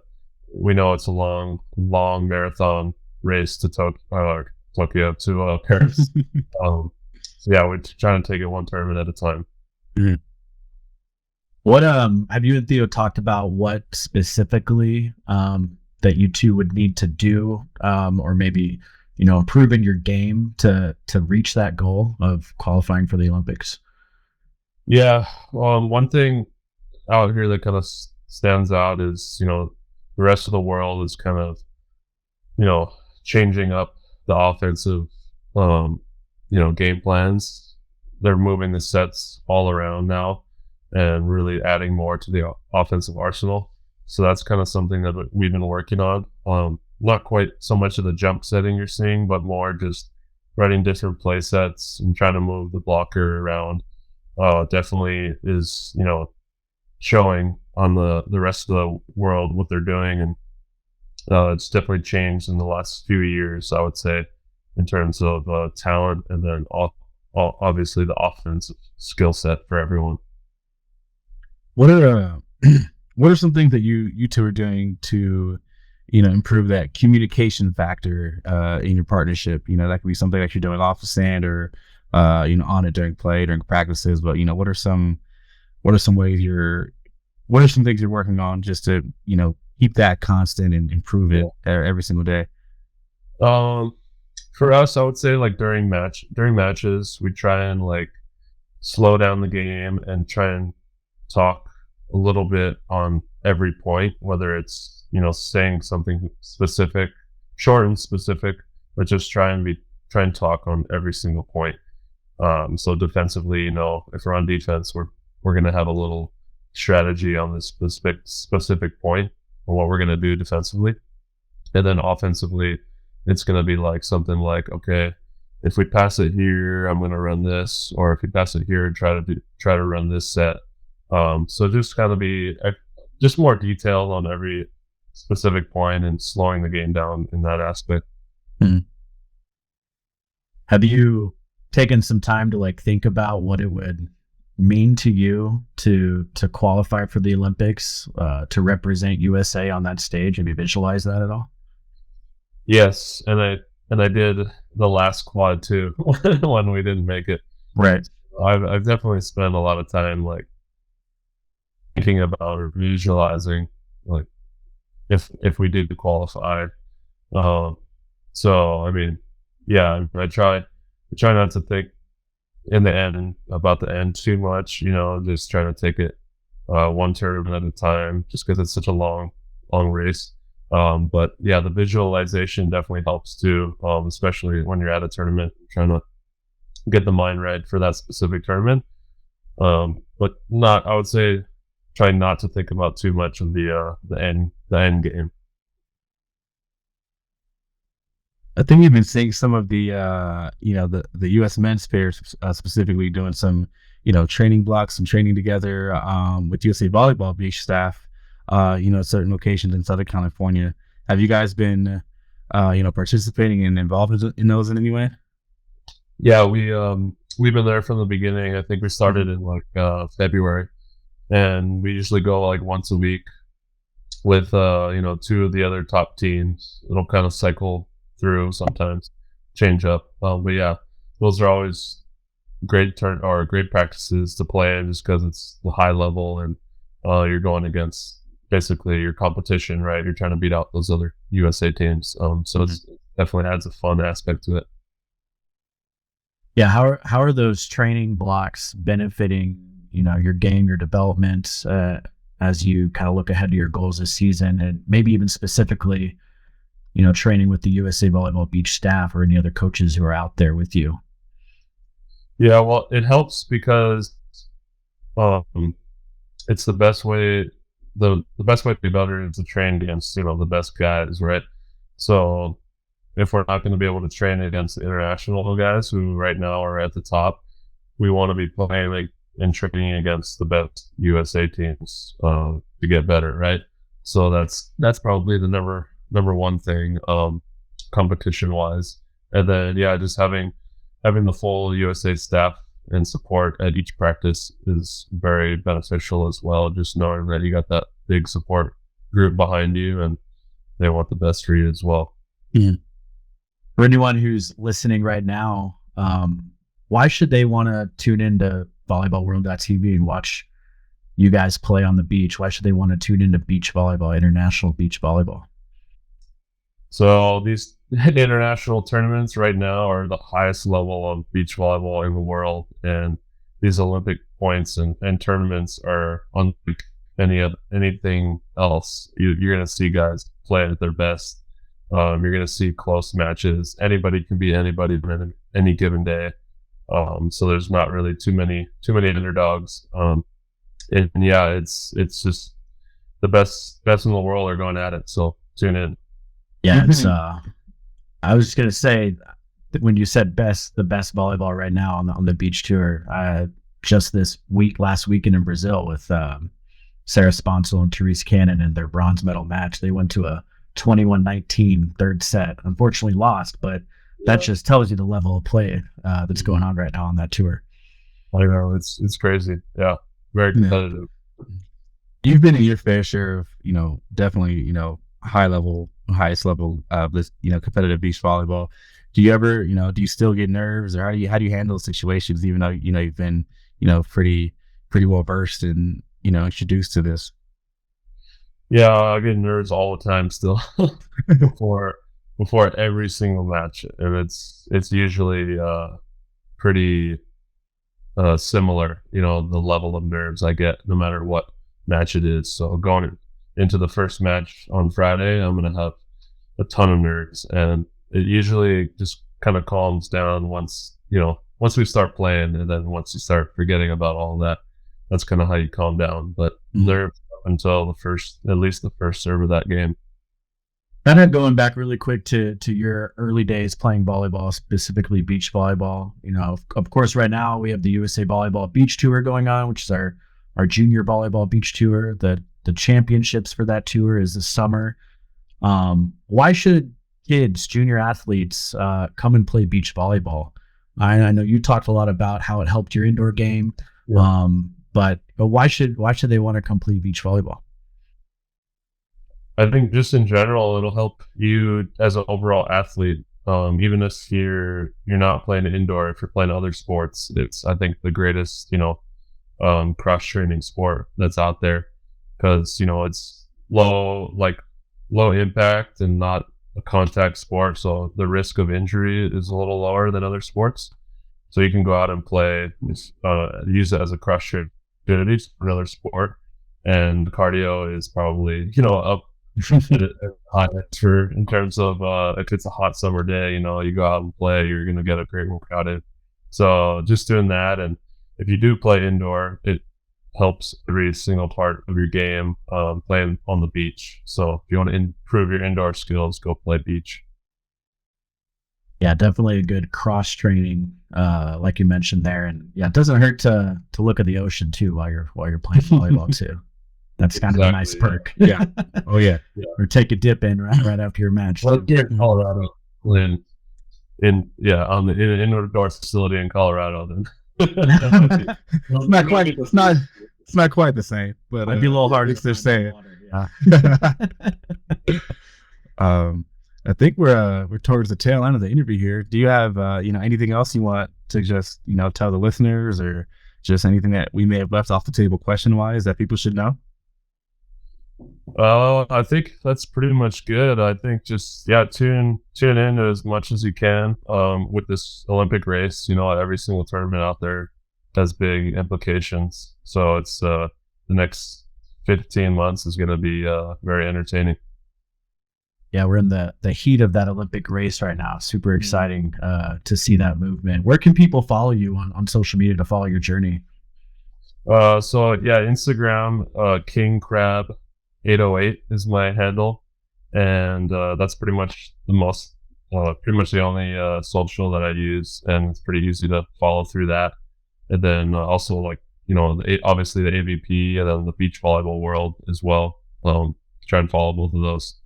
Speaker 3: we know it's a long marathon race to Tokyo to Paris. So yeah, we're trying to take it one tournament at a time.
Speaker 2: Mm-hmm. What have you and Theo talked about, what specifically that you two would need to do, or maybe improve in your game to reach that goal of qualifying for the Olympics?
Speaker 3: Yeah, one thing out here that kind of stands out is the rest of the world is kind of changing up the offensive game plans. They're moving the sets all around now and really adding more to the offensive arsenal. So that's kind of something that we've been working on. Not quite so much of the jump setting you're seeing, but more just running different play sets and trying to move the blocker around. Definitely is, showing on the rest of the world what they're doing. And it's definitely changed in the last few years, I would say, in terms of talent, and then obviously the offensive skill set for everyone.
Speaker 1: What are some things that you two are doing to improve that communication factor in your partnership? That could be something that you're doing off the sand, or on it during practices. But what are some things you're working on just to keep that constant and improve it every single day?
Speaker 3: For us, I would say, like, during matches, we try and like slow down the game and try and talk a little bit on every point, whether it's saying something specific, short and specific, but just try and talk on every single point. So defensively, if we're on defense, we're gonna have a little strategy on this specific point and what we're gonna do defensively, and then offensively, it's gonna be like something like, okay, if we pass it here, I'm gonna run this, or if we pass it here, try to run this set. So just kind of be just more detailed on every specific point and slowing the game down in that aspect.
Speaker 2: Mm-hmm. Have you taken some time to think about what it would mean to you to qualify for the Olympics, to represent USA on that stage? Have you visualized that at all?
Speaker 3: Yes, and I did the last quad too when we didn't make it.
Speaker 2: Right.
Speaker 3: I've definitely spent a lot of time thinking about or visualizing if we did qualify. So I mean, yeah, I try not to think in the end about the end too much. Just trying to take it one tournament at a time, just because it's such a long long race. But yeah, the visualization definitely helps too, especially when you're at a tournament trying to get the mind right for that specific tournament. But not, I would say, try not to think about too much of the end game.
Speaker 1: I think you've been seeing some of the the U.S. men's pairs specifically doing some training blocks, some training together with USA Volleyball Beach staff. Certain locations in Southern California. Have you guys been participating and involved in those in any way?
Speaker 3: Yeah, we've been there from the beginning. I think we started in like February, and we usually go like once a week with two of the other top teams. It'll kind of cycle through, sometimes change up. But yeah, those are always great practices to play in, just because it's the high level and you're going against basically your competition, right? You're trying to beat out those other USA teams. So it definitely adds a fun aspect to it.
Speaker 2: Yeah, how are those training blocks benefiting your game, your development as you kind of look ahead to your goals this season, and maybe even specifically training with the USA Volleyball Beach staff or any other coaches who are out there with you?
Speaker 3: Yeah, well, it helps because it's the best way. The best way to be better is to train against the best guys, right? So if we're not going to be able to train against the international guys who right now are at the top, we want to be playing and training against the best USA teams to get better, right? So that's probably the number one thing, competition wise. And then just having the full USA staff and support at each practice is very beneficial as well. Just knowing that you got that big support group behind you and they want the best for you as well.
Speaker 2: Yeah. For anyone who's listening right now, why should they want to tune into volleyballworld.tv and watch you guys play on the beach? Why should they want to tune into beach volleyball, international beach volleyball?
Speaker 3: So these international tournaments right now are the highest level of beach volleyball in the world, and these Olympic points and tournaments are unlike anything else. You're going to see guys play at their best. You're going to see close matches. Anybody can beat anybody on any given day. So there's not really too many underdogs. And yeah, it's just the best in the world are going at it. So tune in.
Speaker 2: Yeah, it's I was just gonna say that when you said the best volleyball right now on the beach tour, just last weekend in Brazil with Sarah Sponsel and Therese Cannon in their bronze medal match, they went to a 21-19 third set. Unfortunately lost, but that just tells you the level of play that's going on right now on that tour.
Speaker 3: I know, it's crazy. Yeah, very competitive.
Speaker 1: You've been in your fair share of definitely highest level of this competitive beach volleyball. Do you ever do you still get nerves, or how do you handle situations, even though you've been pretty well versed and introduced to this?
Speaker 3: Yeah, I get nerves all the time still before every single match, and it's usually pretty similar, the level of nerves I get no matter what match it is. So going into the first match on Friday, I'm going to have a ton of nerves, and it usually just kind of calms down once we start playing, and then once you start forgetting about all that, that's kind of how you calm down. But nerves up until at least the first serve of that game.
Speaker 2: Kind of going back really quick to your early days playing volleyball, specifically beach volleyball. Of course, right now we have the USA Volleyball Beach Tour going on, which is our junior volleyball beach tour. The championships for that tour is this summer. Why should kids, junior athletes, come and play beach volleyball? I know you talked a lot about how it helped your indoor game, but why should they want to come play beach volleyball?
Speaker 3: I think just in general, it'll help you as an overall athlete. Even if you're not playing indoor, if you're playing other sports, it's, I think, the greatest cross training sport that's out there, because it's low impact and not a contact sport, so the risk of injury is a little lower than other sports. So you can go out and play, use it as a cross training opportunity for another sport, and cardio is probably up for in terms of if it's a hot summer day, you know, you go out and play, you're gonna get a great workout in. So just doing that, and if you do play indoor, it helps every single part of your game playing on the beach. So if you want to improve your indoor skills, go play beach.
Speaker 2: Yeah, definitely a good cross training, like you mentioned there, and yeah, it doesn't hurt to look at the ocean too while you're playing volleyball too. That's kind of a nice perk.
Speaker 1: Yeah. Oh yeah.
Speaker 2: Or take a dip in right after your match.
Speaker 3: Well, yeah, Colorado, on an indoor facility in Colorado, then.
Speaker 1: It's not quite. It's not quite the same, but
Speaker 2: Might be a little hard
Speaker 1: to say.
Speaker 2: Yeah.
Speaker 1: I think we're towards the tail end of the interview here. Do you have anything else you want to just tell the listeners, or just anything that we may have left off the table question wise that people should know?
Speaker 3: I think that's pretty much good. I think just tune in as much as you can with this Olympic race. Every single tournament out there has big implications. So it's the next 15 months is going to be very entertaining.
Speaker 2: Yeah, we're in the heat of that Olympic race right now. Super exciting to see that movement. Where can people follow you on social media to follow your journey?
Speaker 3: Instagram, King Crab 808 is my handle, and that's pretty much the only social that I use, and it's pretty easy to follow through that. And then also obviously the AVP and then the beach volleyball world as well. Try and follow both of those.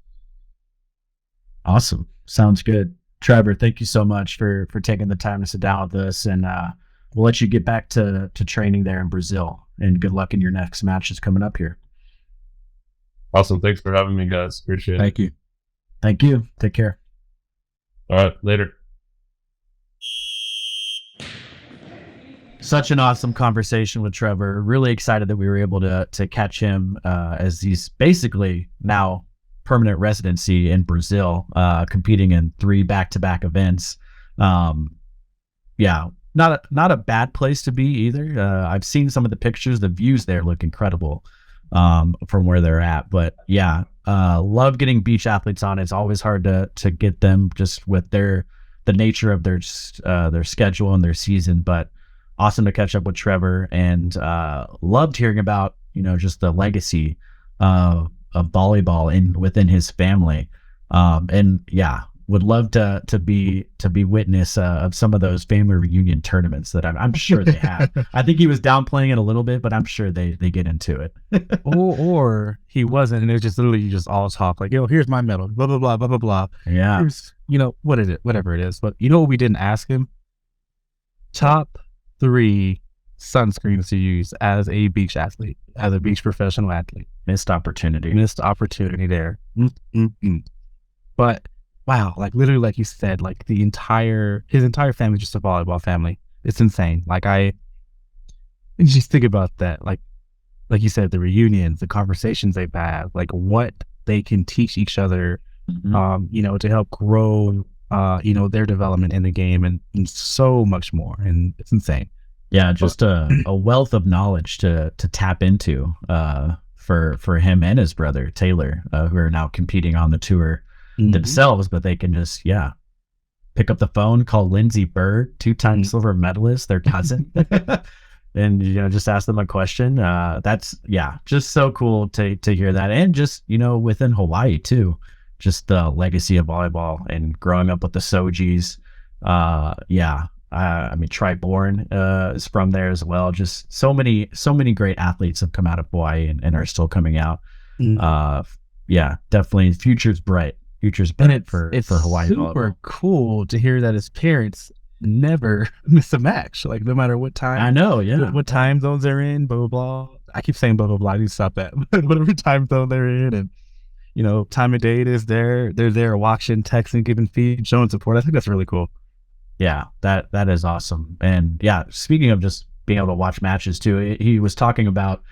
Speaker 2: Awesome. Sounds good. Trevor, thank you so much for taking the time to sit down with us, and we'll let you get back to training there in Brazil, and good luck in your next matches coming up here.
Speaker 3: Awesome. Thanks for having me, guys. Appreciate it.
Speaker 1: Thank you.
Speaker 2: Thank you. Take care.
Speaker 3: All right. Later.
Speaker 2: Such an awesome conversation with Trevor. Really excited that we were able to catch him as he's basically now permanent residency in Brazil, competing in 3 back-to-back events. Yeah, not a bad place to be either. I've seen some of the pictures. The views there look incredible from where they're at. But yeah, love getting beach athletes on. It's always hard to get them just with the nature of their schedule and their season. But awesome to catch up with Trevor, and loved hearing about just the legacy of volleyball within his family, and yeah, would love to be witness of some of those family reunion tournaments that I'm sure they have. I think he was downplaying it a little bit, but I'm sure they get into it.
Speaker 1: or he wasn't, and it was just literally just all talk like, yo, here's my medal, blah blah blah blah blah blah.
Speaker 2: Yeah,
Speaker 1: here's, what is it, whatever it is. But what we didn't ask him? Top 3 sunscreens to use as a beach athlete, as a beach professional athlete.
Speaker 2: Missed opportunity
Speaker 1: there. But wow, like literally, like you said, like his entire family, just a volleyball family. It's insane. Like just think about that. Like you said, the reunions, the conversations they've had, like what they can teach each other, to help grow, their development in the game, and so much more. And it's insane.
Speaker 2: Yeah, just a wealth of knowledge to tap into for him and his brother Taylor, who are now competing on the tour themselves, but they can just pick up the phone, call Lindsey Bird, 2-time silver medalist, their cousin, and just ask them a question. That's just so cool to hear that, and just within Hawaii too, just the legacy of volleyball and growing up with the Sojis. I mean, Tri Bourne is from there as well. Just so many great athletes have come out of Hawaii and are still coming out. Definitely future's bright. For Hawaii.
Speaker 1: Super
Speaker 2: volleyball.
Speaker 1: Cool to hear that his parents never miss a match, like no matter what time.
Speaker 2: I know, yeah.
Speaker 1: What time zones they're in, blah blah blah. I keep saying blah blah blah. I need to stop that. Whatever time zone they're in, and time of day it is, they're there watching, texting, giving feed, showing support. I think that's really cool.
Speaker 2: Yeah, that is awesome. And yeah, speaking of just being able to watch matches too, he was talking about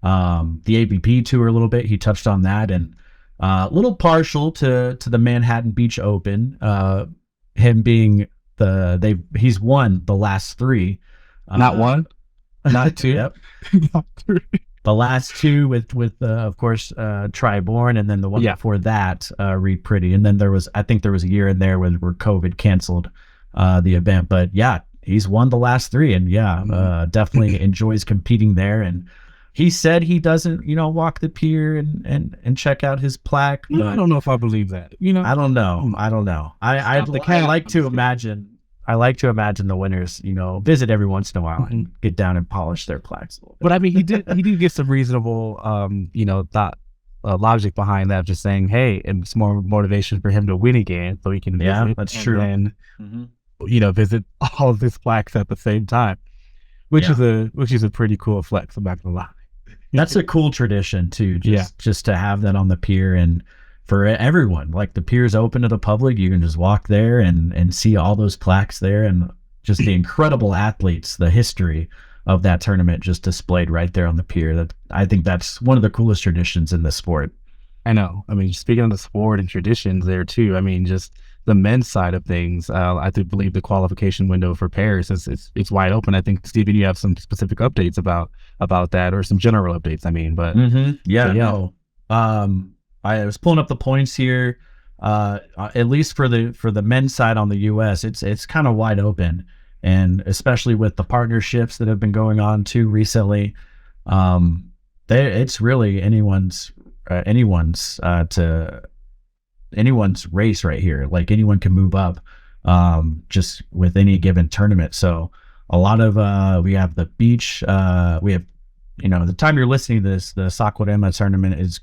Speaker 2: the AVP tour a little bit. He touched on that, and a little partial to the Manhattan Beach Open. Him being he's won the last 3.
Speaker 1: Not one, not 2.
Speaker 2: Yep.
Speaker 1: Not 3.
Speaker 2: the last two with of course Triborn, and then the one before that Reed Pretty, and then I think there was a year in there where COVID canceled the event, but yeah, he's won the last three, and definitely enjoys competing there. And he said he doesn't, walk the pier and check out his plaque.
Speaker 1: But I don't know if I believe that.
Speaker 2: I don't know. I like to imagine. I like to imagine the winners, visit every once in a while and get down and polish their plaques a little bit.
Speaker 1: But I mean, he did get some reasonable, thought, logic behind that, just saying, hey, it's more motivation for him to win again, so he can visit.
Speaker 2: Yeah, that's true.
Speaker 1: And visit all of his plaques at the same time, which is a pretty cool flex. I'm not gonna lie.
Speaker 2: That's a cool tradition too. Just to have that on the pier, and for everyone, like the pier's open to the public. You can just walk there and see all those plaques there, and just the incredible athletes, the history of that tournament just displayed right there on the pier. I think that's one of the coolest traditions in the sport.
Speaker 1: I know. I mean, speaking of the sport and traditions there too, I mean, just the men's side of things, I do believe the qualification window for pairs it's wide open. I think, Stephen, you have some specific updates about that, or some general updates, I mean, but
Speaker 2: I was pulling up the points here. At least for the men's side on the US, it's kind of wide open, and especially with the partnerships that have been going on too recently, it's really anyone's race right here. Like anyone can move up just with any given tournament. So a lot of we have the beach, we have, the time you're listening to this, the Saquarema tournament it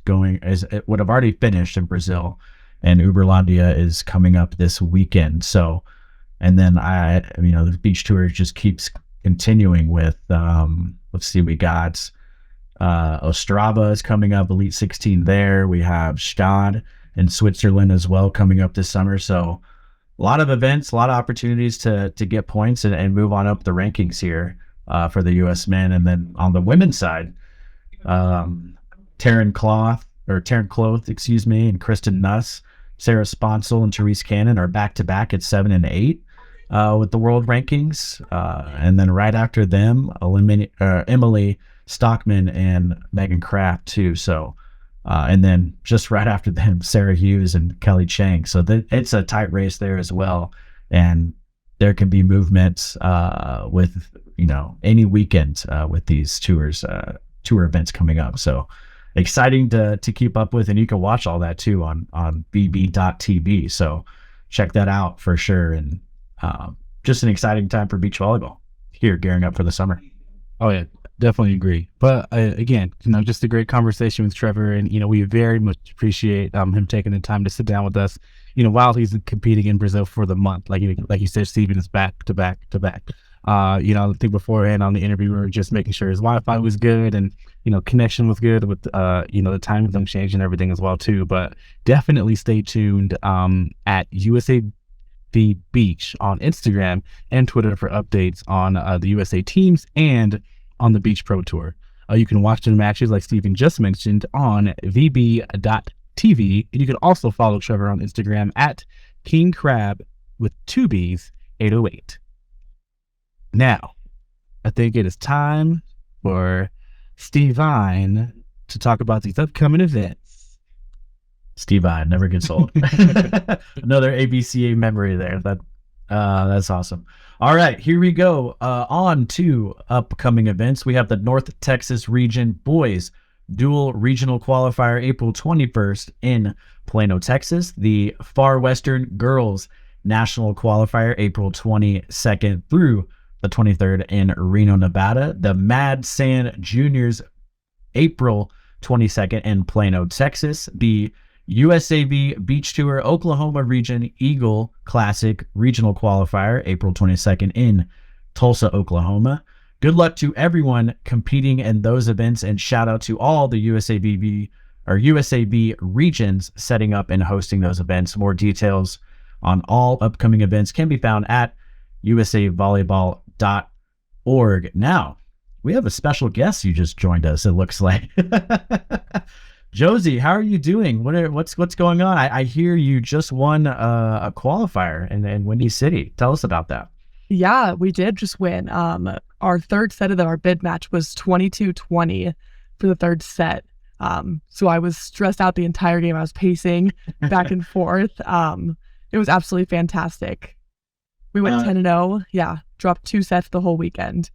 Speaker 2: would have already finished in Brazil, and Uberlandia is coming up this weekend. So, and then the beach tour just keeps continuing with let's see, we got Ostrava is coming up, Elite 16 there. We have Stade in Switzerland as well coming up this summer. So a lot of events, a lot of opportunities to get points and move on up the rankings here for the U.S. men. And then on the women's side, Taryn Cloth, and Kristen Nuss, Sarah Sponsel, and Therese Cannon are back-to-back at 7 and 8 with the world rankings. And then right after them, Emily Stockman and Megan Kraft too. So, and then just right after them, Sarah Hughes and Kelly Chang. So it's a tight race there as well. And there can be movements with, any weekend with these tour events coming up. So exciting to keep up with, and you can watch all that too on bb.tv. So check that out for sure. And just an exciting time for beach volleyball here, gearing up for the summer.
Speaker 1: Oh yeah, definitely agree. But again, just a great conversation with Trevor, and we very much appreciate him taking the time to sit down with us. While he's competing in Brazil for the month, like you said, Stephen is back to back to back. I think beforehand on the interview, we were just making sure his Wi-Fi was good, and connection was good with the time zone change and everything as well too. But definitely stay tuned at USA Beach on Instagram and Twitter for updates on the USA teams and on the Beach Pro Tour. You can watch the matches like Stephen just mentioned on vb.tv, and you can also follow Trevor on Instagram at King Crab with 2 B's 808. Now, I think it is time for Stevine to talk about these upcoming events.
Speaker 2: Stevine never gets old. Another ABCA memory there. That's awesome. All right, here we go. On to upcoming events. We have the North Texas Region Boys Dual Regional Qualifier April 21st in Plano, Texas. The Far Western Girls National Qualifier April 22nd through the 23rd in Reno, Nevada. The Mad Sand Juniors April 22nd in Plano, Texas. The USAV Beach Tour Oklahoma Region Eagle Classic Regional Qualifier April 22nd in Tulsa, Oklahoma. Good luck to everyone competing in those events, and shout out to all the USAV regions setting up and hosting those events. More details on all upcoming events can be found at usavolleyball.org. Now, we have a special guest who just joined us, it looks like. Josie, how are you doing? What's going on? I hear you just won a qualifier in Windy City. Tell us about that.
Speaker 4: Yeah, we did just win. Our third set of our bid match was 22-20. for the third set. So I was stressed out the entire game. I was pacing back and forth. It was absolutely fantastic. We went 10-0. Yeah, dropped 2 sets the whole weekend.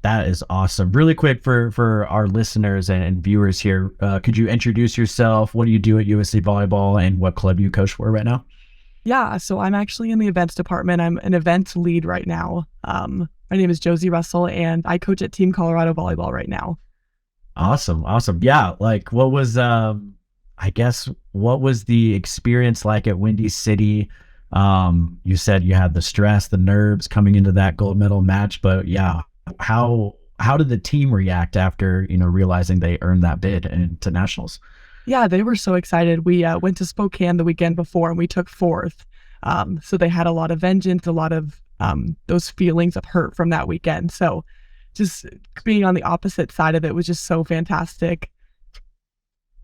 Speaker 2: That is awesome. Really quick for our listeners and viewers here, could you introduce yourself? What do you do at USA Volleyball and what club you coach for right now?
Speaker 4: Yeah, so I'm actually in the events department. I'm an events lead right now. My name is Josie Russell, and I coach at Team Colorado Volleyball right now.
Speaker 2: Awesome. Yeah, like what was the experience like at Windy City? You said you had the stress, the nerves coming into that gold medal match, but yeah, how did the team react after, realizing they earned that bid into nationals?
Speaker 4: Yeah, they were so excited. We went to Spokane the weekend before and we took 4th. So they had a lot of vengeance, a lot of those feelings of hurt from that weekend. So just being on the opposite side of it was just so fantastic.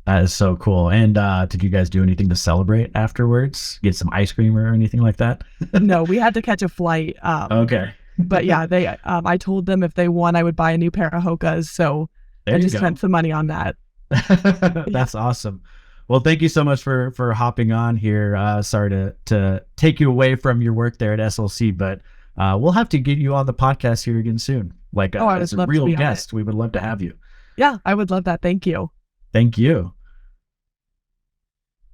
Speaker 2: That is so cool. And did you guys do anything to celebrate afterwards? Get some ice cream or anything like that?
Speaker 4: No, we had to catch a flight.
Speaker 2: Okay.
Speaker 4: But yeah, I told them if they won, I would buy a new pair of Hokas. So I just spent some money on that.
Speaker 2: That's awesome. Well, thank you so much for hopping on here. Sorry to take you away from your work there at SLC, but we'll have to get you on the podcast here again soon. Like as a real guest, we would love to have you.
Speaker 4: Yeah, I would love that. Thank you.
Speaker 2: Thank you.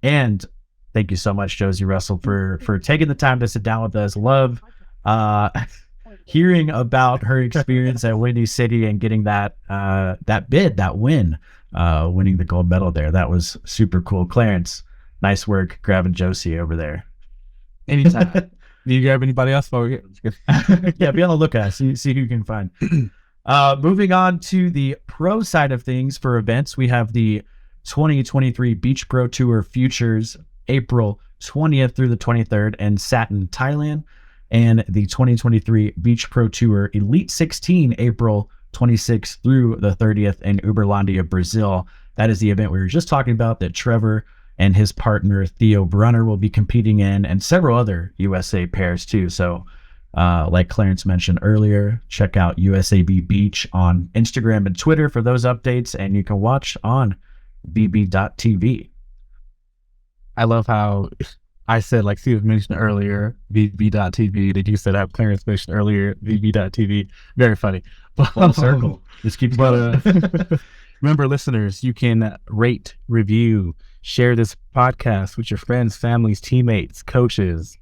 Speaker 2: And thank you so much, Josie Russell, for taking the time to sit down with us. Love hearing about her experience at Windy City and getting that win, winning the gold medal there. That was super cool. Clarence, nice work grabbing Josie over there.
Speaker 1: Anytime. Do you grab anybody else?
Speaker 2: Yeah, be on the lookout. See who you can find. Moving on to the pro side of things for events, we have the 2023 Beach Pro Tour Futures, April 20th through the 23rd in Satin, Thailand, and the 2023 Beach Pro Tour Elite 16, April 26th through the 30th in Uberlândia, Brazil. That is the event we were just talking about that Trevor and his partner Theo Brunner will be competing in, and several other USA pairs too. So like Clarence mentioned earlier, check out USAB Beach on Instagram and Twitter for those updates, and you can watch on VB.TV.
Speaker 1: I love how I said, like Steve mentioned earlier, VB.TV, that you said, Clarence mentioned earlier, VB.TV. Very funny.
Speaker 2: Full circle. Just keep going.
Speaker 1: Remember, listeners, you can rate, review, share this podcast with your friends, families, teammates, coaches,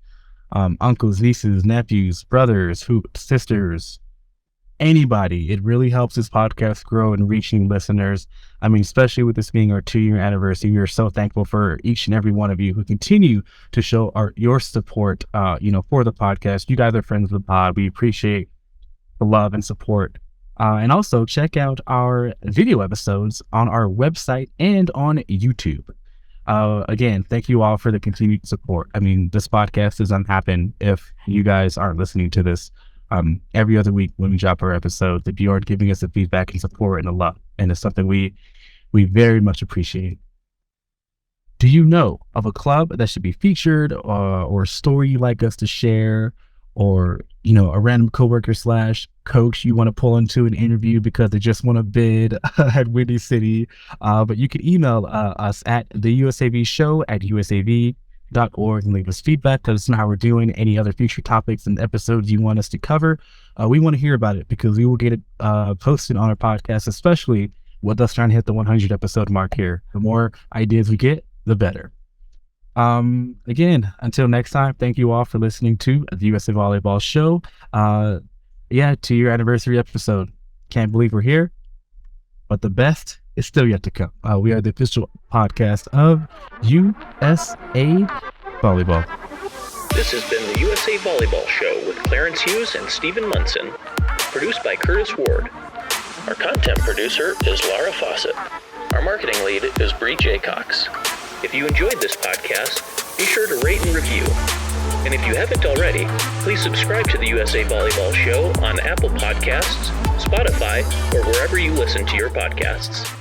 Speaker 1: uncles, nieces, nephews, brothers, sisters, anybody. It really helps this podcast grow and reaching listeners. I mean, especially with this being our 2-year anniversary, we are so thankful for each and every one of you who continue to show your support, for the podcast. You guys are friends of the pod. We appreciate the love and support. And also check out our video episodes on our website and on YouTube. Again, thank you all for the continued support. I mean, this podcast doesn't happen if you guys aren't listening to this every other week when we drop our episodes. If you aren't giving us the feedback and support and the love, and it's something we very much appreciate. Do you know of a club that should be featured, or a story you'd like us to share, or a random coworker / coach you want to pull into an interview because they just want to bid at Windy City? But you can email us at the USAV show at usav.org and leave us feedback. Let us know how we're doing, any other future topics and episodes you want us to cover. We want to hear about it because we will get it posted on our podcast, especially with us trying to hit the 100 episode mark here. The more ideas we get, the better. Again, until next time, thank you all for listening to the USA Volleyball Show. 2-year anniversary episode. Can't believe we're here, but the best is still yet to come. We are the official podcast of USA Volleyball.
Speaker 5: This has been the USA Volleyball Show with Clarence Hughes and Stephen Munson, produced by Curtis Ward. Our content producer is Laura Fawcett. Our marketing lead is Bree Jaycox. If you enjoyed this podcast, be sure to rate and review. And if you haven't already, please subscribe to the USA Volleyball Show on Apple Podcasts, Spotify, or wherever you listen to your podcasts.